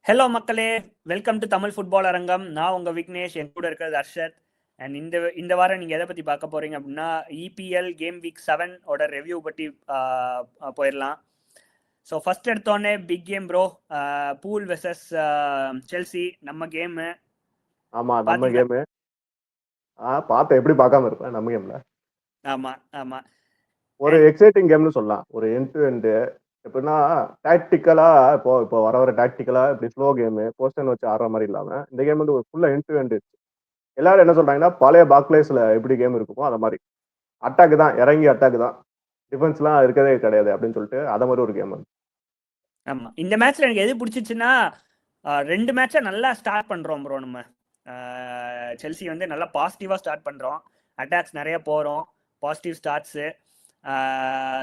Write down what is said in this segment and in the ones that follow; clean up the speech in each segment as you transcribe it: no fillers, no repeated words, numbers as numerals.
Hello மக்களே, welcome to Tamil football அரங்கம். நான் உங்க விக்னேஷ், என் கூட இருக்கிறது அர்ஷத். அண்ட் இந்த வாரம் நீங்கள் எதை பற்றி பார்க்க போகிறீங்க அப்படின்னா, இபிஎல் கேம் வீக் 7 ஓட ரிவ்யூ பற்றி போயிடலாம். ஸோ ஃபர்ஸ்ட் எடுத்தோடனே big game bro, Pool versus Chelsea. நம்ம கேமு. ஆமா, நம்ம கேமு. பார்த்தேன், எப்படி பார்க்காம இருப்பேன். நம்ம கேம்ல ஆமா ஒரு எக்ஸைட்டிங் கேம்னு சொல்லலாம். ஒரு எண்ட் டு எண்ட் எப்படின்னா டாக்டிக்கலா இப்போ வர டாக்டிக்கலா இப்படி ஸ்லோ கேமு போஸ்டன் வச்சு ஆடுற மாதிரி இல்லாம இந்த கேம் வந்து ஒரு ஃபுல்லா எண்ட் டு எண்ட். எல்லாரும் என்ன சொல்றாங்கன்னா பழைய பாக்லேஸ்ல எப்படி கேம் இருக்குமோ அந்த மாதிரி அட்டாக் தான், இறங்கி அட்டாக் தான், டிஃபென்ஸ்லாம் இருக்கதே கிடையாது அப்படின்னு சொல்லிட்டு அத மாதிரி ஒரு கேம். ஆமா, இந்த மேட்ச்ல எனக்கு எது பிடிச்சிச்சுன்னா, 2 மேட்சை நல்லா ஸ்டார்ட் பண்றோம் ப்ரோ. நம்ம செல்சி வந்து நல்லா பாசிட்டிவா ஸ்டார்ட் பண்றோம், அட்டாக்ஸ் நிறைய போறோம், பாசிட்டிவ் ஸ்டார்ட்ஸு.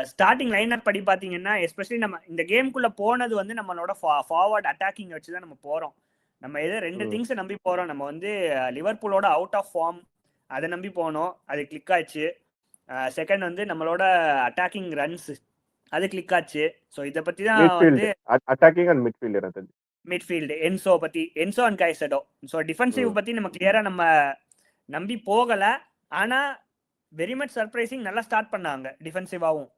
ஸ்டார்டிங் லைனப் படி பார்த்தீங்கன்னா, எஸ்பெஷலி நம்ம இந்த கேமுக்குள்ள போனது வந்து நம்மளோட ஃபார்வர்ட் அட்டாக்கிங் வச்சு தான் நம்ம போறோம். நம்ம எது 2 திங்ஸை நம்பி போறோம். நம்ம வந்து லிவர்பூலோட அவுட் ஆஃப் ஃபார்ம் அதை நம்பி போனோம், அது கிளிக் ஆச்சு. செகண்ட் வந்து நம்மளோட அட்டாக்கிங் ரன்ஸ், அது கிளிக் ஆச்சு. ஸோ இதை பத்தி தான் வந்து attacking and midfield midfield Enzo and Caicedo. So defensive பத்தி நம்ம கிளியரா நம்ம நம்பி போகல. ஆனா வெரி மச் சர்ப்ரைசிங், நல்லா ஸ்டார்ட் பண்ணாங்க டிஃபென்சிவாவும்.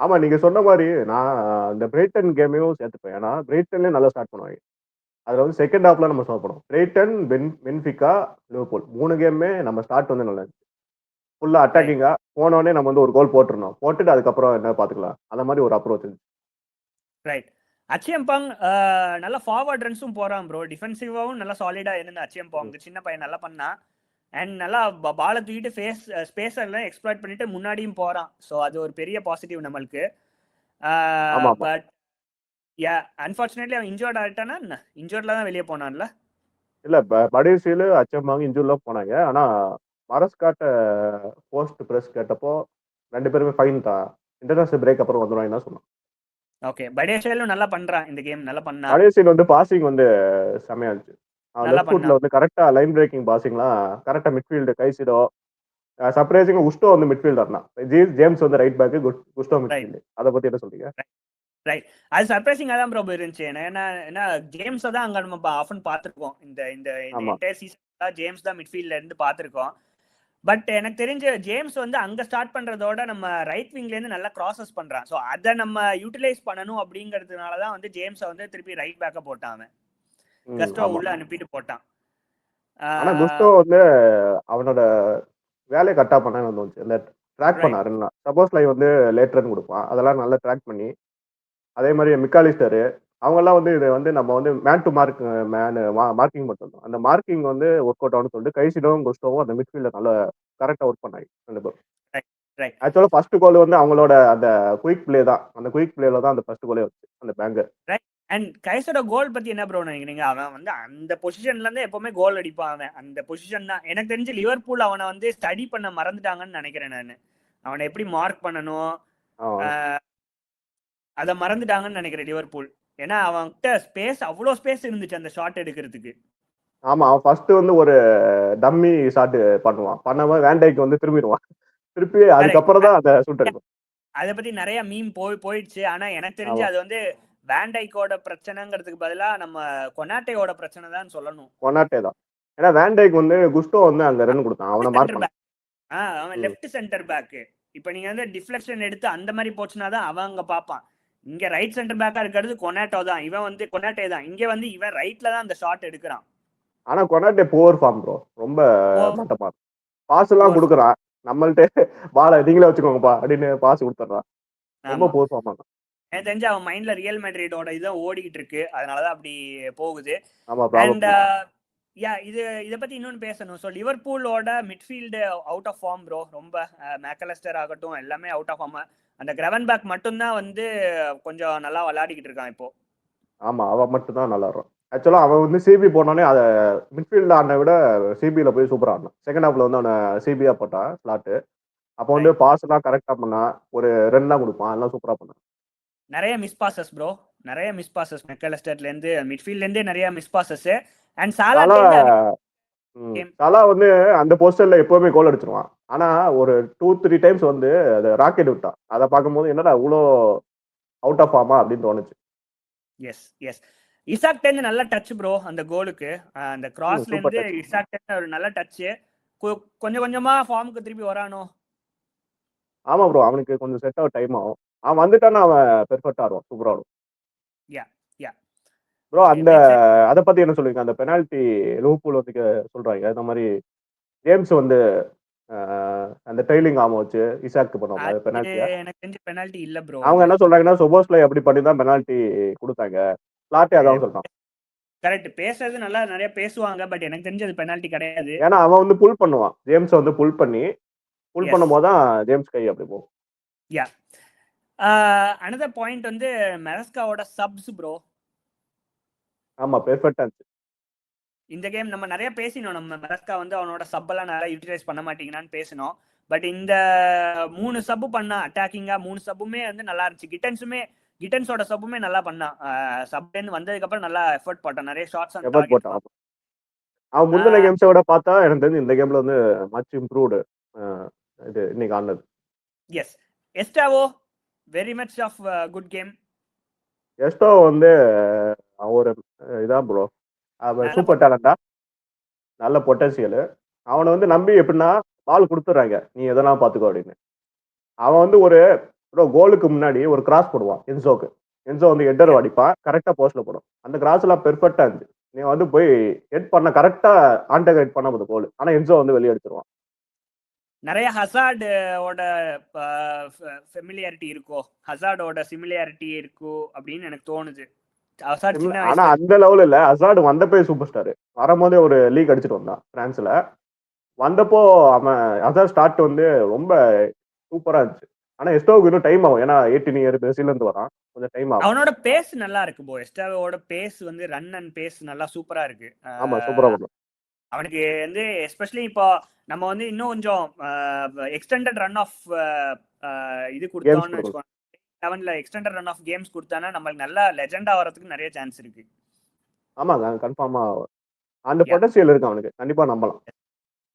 ஆமா, நீங்க சொன்ன மாதிரி நான் இந்த பிரைட்டன் கேமையும் சேர்த்துப்பேன். ஏன்னா பிரைட்டன்லயே நல்லா ஸ்டார்ட் பண்ணுவாங்க. அதுல வந்து செகண்ட் ஹாஃப்ல நம்ம ஸ்டார்ட் பண்ணுவோம். பிரைட்டன், பென்ஃபிகா, லிவர்பூல் 3 கேமுமே நம்ம ஸ்டார்ட் வந்து நல்லா இருந்துச்சு. ஃபுல்லா அட்டாக்கிங்கா போனோடனே நம்ம வந்து ஒரு கோல் போட்டுருந்தோம், போட்டுட்டு அதுக்கப்புறம் என்ன பாத்துக்கலாம், அந்த மாதிரி ஒரு அப்ரோச் இருந்துச்சு. ரைட். அச்சியம்பாங் நல்லா ஃபார்வர்ட் ரன்ஸும் போறான் ப்ரோ. டிஃபென்சிவாவும் நல்லா சாலிடா இருந்தா அச்சியம்பாங். சின்ன பையன் நல்லா பண்ணா. அண்ட் நல்லா பாலை தூக்கிட்டு ஸ்பேஸ் எல்லாம் எக்ஸ்ப்ளாய்ட் பண்ணிட்டு முன்னாடியும் போறான். ஸோ அது ஒரு பெரிய பாசிட்டிவ் நம்மளுக்கு. பட் யா, அன்பார்ச்சுனேட்லி அவன் இன்ஜோர்ட் ஆயிட்டானா. இன்ஜோர்ட்ல தான் வெளியே போனான்ல. இல்ல, படேசியில அச்சம்பாங்க இன்ஜூர்ல போனாங்க. ஆனா மரஸ்காட்ட போஸ்ட் பிரஸ் கேட்டப்போ 2 பேருமே ஃபைன் தான், இன்டர்நேஷனல் பிரேக் அப்புறம் வந்துருவாங்க தான் சொன்னான். ஓகே, படேசியிலும் நல்லா பண்றான் இந்த கேம், நல்லா பண்ணா. படேசியில் வந்து பாசிங் வந்து செமையா இருந்துச்சு. லெஃப்ட் ஃபுட்ல வந்து கரெக்டா லைன் பிரேக்கிங் பாசிங்லாம் கரெக்டா மிட்ஃபீல்டு கைசிடோ, சர்ப்ரைசிங்கா குஸ்டோ வந்து மிட்ஃபீல்டர் தான். ஜேம்ஸ் வந்து ரைட் பேக், குஸ்டோ மிட்ஃபீல்டு. அதை பத்தி என்ன சொல்றீங்க? ரைட், அது சர்ப்ரைசிங்கா தான் ப்ரோ இருந்துச்சு. ஏன்னா ஜேம்ஸ் தான் அங்க நம்ம ஆஃபன் பார்த்துருக்கோம். இந்த என்டையர் சீசன் ஜேம்ஸ் தான் மிட்ஃபீல்ட்ல இருந்து பார்த்துருக்கோம். பட் எனக்கு தெரிஞ்ச ஜேம்ஸ் வந்து அங்க ஸ்டார்ட் பண்றதோட நம்ம ரைட் விங்ல இருந்து நல்லா கிராசஸ் பண்றான். ஸோ அதை நம்ம யூட்டிலைஸ் பண்ணணும் அப்படிங்கிறதுனாலதான் வந்து ஜேம்ஸை வந்து திருப்பி ரைட் பேக்க போட்டான். கஸ்டோ உள்ள அனுப்பிட்டு போட்டான். ஆனா குஸ்டோ வந்து அவனோட வேலையை கரெக்டா பண்ணான்னு வந்துச்சு. இந்த ட்ராக் பண்ணாருன்னா சப்போஸ் லைவ் வந்து லேட் ரன் கொடுப்பான், அதெல்லாம் நல்லா ட்ராக் பண்ணி. அதே மாதிரி மிக்காலிஸ்டரு அவங்கெல்லாம் வந்து இதை வந்து நம்ம வந்து மேன் டு மார்க்கிங் மட்டும் தான். அந்த மார்க்கிங் வந்து ஒர்க் அவுட் ஆகும்னு சொல்லிட்டு கைசிடோவும் குஸ்டோவும் அந்த மிட்ஃபீல்ட நல்லா கரெக்டா ஒர்க் பண்ணாங்க 2 பேரும். ஆக்சுவலா ஃபர்ஸ்ட் கோல் வந்து அவங்களோட அந்த குயிக் பிளே தான். அந்த குயிக் பிளேல தான் அந்த ஃபர்ஸ்ட் கோலே வந்துச்சு, அந்த பேங்கர். அண்ட் கைசோட கோல் பத்தி என்ன ப்ரோ நினைக்கிறீங்க? அவன் வந்து அந்த பொசிஷன்ல இருந்து எப்பவுமே கோல் அடிப்பான். அவன் அந்த பொசிஷன் தான். எனக்கு தெரிஞ்சு லிவர்பூல் அவனை வந்து ஸ்டடி பண்ண மறந்துட்டாங்கன்னு நினைக்கிறேன் நான். அவனை எப்படி மார்க் பண்ணணும் அதை மறந்துட்டாங்கன்னு நினைக்கிறேன் லிவர்பூல். ஏன்னா அவன்கிட்ட ஸ்பேஸ், அவ்வளோ ஸ்பேஸ் இருந்துச்சு அந்த ஷாட் எடுக்கிறதுக்கு. ஆமா, அவன் ஃபர்ஸ்ட் வந்து ஒரு டம்மி ஷாட் பண்ணுவான், பண்ணாம வேண்டைக்கு வந்து திரும்பிடுவான், திருப்பி அதுக்கப்புறம் தான் அதை ஷூட் எடுக்கும். அதை பத்தி நிறைய மீம் போயிடுச்சு. ஆனா எனக்கு தெரிஞ்சு அது வந்து வேண்டைக்கோட பிரச்சனைங்கிறதுக்கு பதிலா நம்ம கொனாட்டேயோட பிரச்சனை தான் சொல்லணும். கொனாட்டே தான். ஏன்னா வேண்டைக்கு வந்து குஸ்டோ வந்து அங்க ரன் கொடுத்தான், அவனை மார்க் பண்ண. அவன் லெஃப்ட் சென்டர் பேக். இப்போ நீங்க வந்து டிஃப்ளெக்ஷன் எடுத்து அந்த மாதிரி போச்சுனா தான் அவன் அங்க பாப்பான். இங்க ரைட் சென்டர் பேக்கா இருக்கிறது கொனாட்டோ தான். இவன் வந்து கொனாட்டே தான். இங்க வந்து இவன் ரைட்ல தான் அந்த ஷாட் எடுக்கிறான். ஆனா கொனாட்டே புவர் ஃபார்ம் ப்ரோ, ரொம்ப மட்டமா. பாஸ் எல்லாம் கொடுக்குறான், நம்மள்ட்ட பால நீங்களே வச்சுக்கோங்கப்பா அப்படின்னு பாஸ் கொடுத்துறான். ரொம்ப புவர் ஃபார்ம் தான். எனக்கு தெரிஞ்சு அவன் மைண்ட்ல ரியல் மேட்ரிடோட இதான் ஓடிக்கிட்டு இருக்கு, அதனாலதான் அப்படி போகுது. அண்ட் யா, இதை பத்தி இன்னொன்னு பேசணும். ஸோ லிவர்பூலோட midfield out of form bro. ரொம்ப மேக்கலஸ்டர் ஆகட்டும் எல்லாமே அவுட் ஆஃப் ஃபார்ம். அந்த கிரவன்பேக் மட்டும்தான் வந்து கொஞ்சம் நல்லா விளையாடிக்கிட்டு இருக்கான் இப்போ. ஆமா, அவன் மட்டும் தான் நல்லா இருக்கும். ஆக்சுவலா அவன் வந்து சிபி போனோடனே அதை மிட்ஃபீல்ட் ஆடின விட சிபியில போய் சூப்பரா ஆடினான். செகண்ட் ஹாஃப்ல வந்து அவனை சிபியா போட்டான் ஸ்லாட்டு. அப்போ வந்து பாஸ் எல்லாம் கரெக்டா பண்ணா, ஒரு ரன்லாம் கொடுப்பான், எல்லாம் சூப்பரா பண்ணான். நிறைய மிஸ் பாசஸ் ப்ரோ, நிறைய மிஸ் பாசஸ். மெக்கலஸ்டர்ல இருந்து மிட்ஃபீல்ட்ல இருந்தே நிறைய மிஸ் பாசஸ். அண்ட் சாலா வந்து அந்த போஸ்டர்ல எப்பவுமே கோல் அடிச்சிருவான். ஆனா ஒரு 2-3 டைம்ஸ் வந்து அதை ராக்கெட் விட்டான். அதை பார்க்கும்போது என்னடா இவ்வளோ அவுட் ஆஃப் ஃபார்மா அப்படின்னு தோணுச்சு. எஸ் எஸ் இசாக்ல இருந்து நல்ல டச் ப்ரோ அந்த கோலுக்கு. அந்த கிராஸ்ல சூப்பர் இருந்து டச். இசாக்ல ஒரு நல்ல டச். கொஞ்சம் கொஞ்சமா ஃபார்முக்கு திருப்பி வரானோ. ஆமா ப்ரோ, அவனுக்கு கொஞ்சம் செட் ஆக டைம் ஆகும். அவன் வந்துட்டான்னா அவன் பெர்ஃபெக்ட்டா ஆடுவான், சூப்பரா ஆடுவான். யா யா ப்ரோ ஓகே அந்த மேக்ஸ். அத பத்தி என்ன சொல்லுவீங்க? அந்த பெனால்டி லிவர்பூல் வந்து சொல்றாங்க இந்த மாதிரி ஜேம்ஸ் வந்து அந்த ட்ரெய்லிங் ஆர்ம் வச்சு இசாக்கு பண்ணுவாங்க அது பெனால்ட்டியா. எனக்கு தெரிஞ்ச பெனால்டி இல்ல ப்ரோ அவங்க அது. என்ன சொல்றாங்கன்னா சோபோஸ்லை அப்படி பண்ணி தான் பெனால்ட்டி கொடுத்தாங்க. பிளாட்டே அதான் சொல்றான். கரெக்ட், பேசுறது நல்லா நிறைய பேசுவாங்க, பட் எனக்கு தெரிஞ்ச அது பெனால்டி கிடையாது. ஏன்னா அவன் வந்து புல் பண்ணுவான், ஜேம்ஸ் வந்து புல் எஸ் பண்ணும்போது தான் ஜேம்ஸ் கை அப்படி போகும். யா another பாயிண்ட் வந்து மெரஸ்காவோட சப்ஸ் ப்ரோ. ஆமா, பெர்ஃபெக்ட்டா இருந்துச்சு. இந்த கேம் நம்ம நிறைய பேசினோம், நம்ம மெரஸ்கா வந்து அவனோட சப் எல்லாம் நிறைய யூட்டிலைஸ் பண்ண மாட்டீங்கன்னு பேசினோம். பட் இந்த 3 சப்பு பண்ணா அட்டாக்கிங்கா 3 சப்புமே வந்து நல்லா இருந்துச்சு. கிட்டன்ஸோட சப்புமே நல்லா பண்ணான். சப்லேருந்து வந்ததுக்கு அப்புறம் நல்லா எஃபர்ட் போட்டான், நிறைய ஷாட்ஸ் ஆன் எஃபர்ட் டார்கெட். போட்டான். அவன் முந்தின கேம்ஸை விட பார்த்தா எனக்கு தெரிஞ்சு இந்த கேம்ல வந்து மச் இம்ப்ரூவ்டு இது இன்னைக்கு ஆனது. Yes Estevao very much of good game. Estevao வந்து ஒரு இதான் ப்ரோ, அவன் சூப்பர் டேலண்டா, நல்ல பொட்டன்சியல். அவனை வந்து நம்பி எப்படின்னா பால் கொடுத்துட்றாங்க, நீ எதெல்லாம் பார்த்துக்கோ அப்படின்னு. அவன் வந்து ஒரு கோலுக்கு முன்னாடி ஒரு கிராஸ் போடுவான் என்சோக்கு. என்சோ வந்து ஹெட்டர் அடிப்பான், கரெக்டா போஸ்ட்ல போடும். அந்த கிராஸ் எல்லாம் பெர்ஃபெக்டா இருந்துச்சு. நீ வந்து போய் ஹெட் பண்ண கரெக்டா ஆன்டர்கேட் பண்ண போது கோல், ஆனா என்சோ வந்து வெளியே அடிச்சிருவான். நிறைய ஹசார்டோட ஃபெமிலியாரிட்டி இருக்கோ, ஹசார்டோட சிமிலியாரிட்டி இருக்கோ அப்படின்னு எனக்கு தோணுது. ஆனா அந்த லெவல் இல்ல. ஹசார்டு வந்தப்போ சூப்பர் ஸ்டார், வரும்போதே ஒரு லீக் அடிச்சுட்டு வந்தான் பிரான்ஸ்ல. வந்தப்போ அவன் ஹசார்ட் ஸ்டார்ட் வந்து ரொம்ப சூப்பரா இருந்துச்சு. ஆனா எஸ்டோவுக்கு இன்னும் டைம் ஆகும், ஏன்னா 18 இயர் பிரேசில்ல இருந்து வரான், கொஞ்சம் டைம் ஆகும். அவனோட பேஸ் நல்லா இருக்கு போ, எஸ்டாவோட பேஸ் வந்து ரன் அண்ட் பேஸ் நல்லா சூப்பரா இருக்கு. ஆமா, சூப்பரா பண்ணும். அவனுக்கு வந்து எஸ்பெஷலி இப்போ நம்ம வந்து இன்னும் கொஞ்சம் எக்ஸ்டெண்டட் ரன் ஆஃப் இது கொடுத்தோம்னு வச்சுக்கோங்க, 7ல எக்ஸ்டெண்டட் ரன் ஆஃப் கேம்ஸ் கொடுத்தானா நம்மளுக்கு நல்லா லெஜெண்டா வரதுக்கு நிறைய சான்ஸ் இருக்கு. ஆமாங்க, கன்ஃபார்மா அந்த பொட்டன்ஷியல் இருக்கு அவனுக்கு, கண்டிப்பா நம்பலாம்.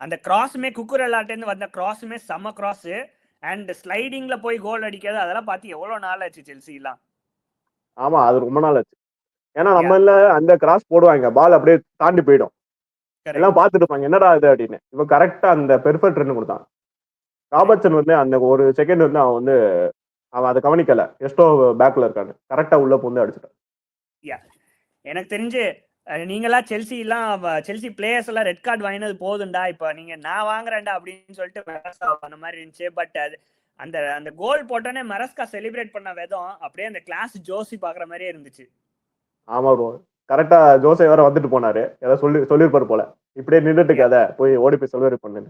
அந்த கிராஸுமே குக்குரெல்லாட்ட இருந்து வந்த கிராஸுமே செம கிராஸ், அண்ட் ஸ்லைடிங்ல போய் கோல் அடிக்காது, அதெல்லாம் பார்த்து எவ்வளவு நாள் ஆச்சு செல்சிலாம். ஆமா, அது ரொம்ப நாள் ஆச்சு. ஏன்னா நம்ம அந்த கிராஸ் போடுவாங்க, பால் அப்படியே தாண்டி போயிடும், எல்லாம் பார்த்துட்டு இருப்பாங்க என்னடா இது அப்படின்னு. இவன் கரெக்டா அந்த பெர்ஃபெக்ட் ரன் கொடுத்தான். ராபர்ட்சன் வந்து அந்த ஒரு செகண்ட் வந்து அவன் அதை கவனிக்கல, எஸ்டோ பேக்ல இருக்கான்னு கரெக்டா உள்ள பூந்து அடிச்சுட்டான். எனக்கு தெரிஞ்சு நீங்களா செல்சி பிளேயர்ஸ் எல்லாம் ரெட் கார்டு வாங்கினது போதுண்டா, இப்ப நீங்க நான் வாங்குறேன்டா அப்படின்னு சொல்லிட்டு அந்த மாதிரி இருந்துச்சு. பட் அது அந்த கோல் போட்டோன்னே மெரஸ்கா செலிப்ரேட் பண்ண விதம் அப்படியே அந்த கிளாஸ் ஜோசி பாக்குற மாதிரியே இருந்துச்சு. ஆமா ப்ரோ, கரெக்டா ஜோசே வேற வந்துட்டு போனாரு, ஏதோ சொல்லிருப்பாரு போல, இப்படியே நின்றுட்டு கதை போய் ஓடி போய் சொல்லுவாரு பண்ணு.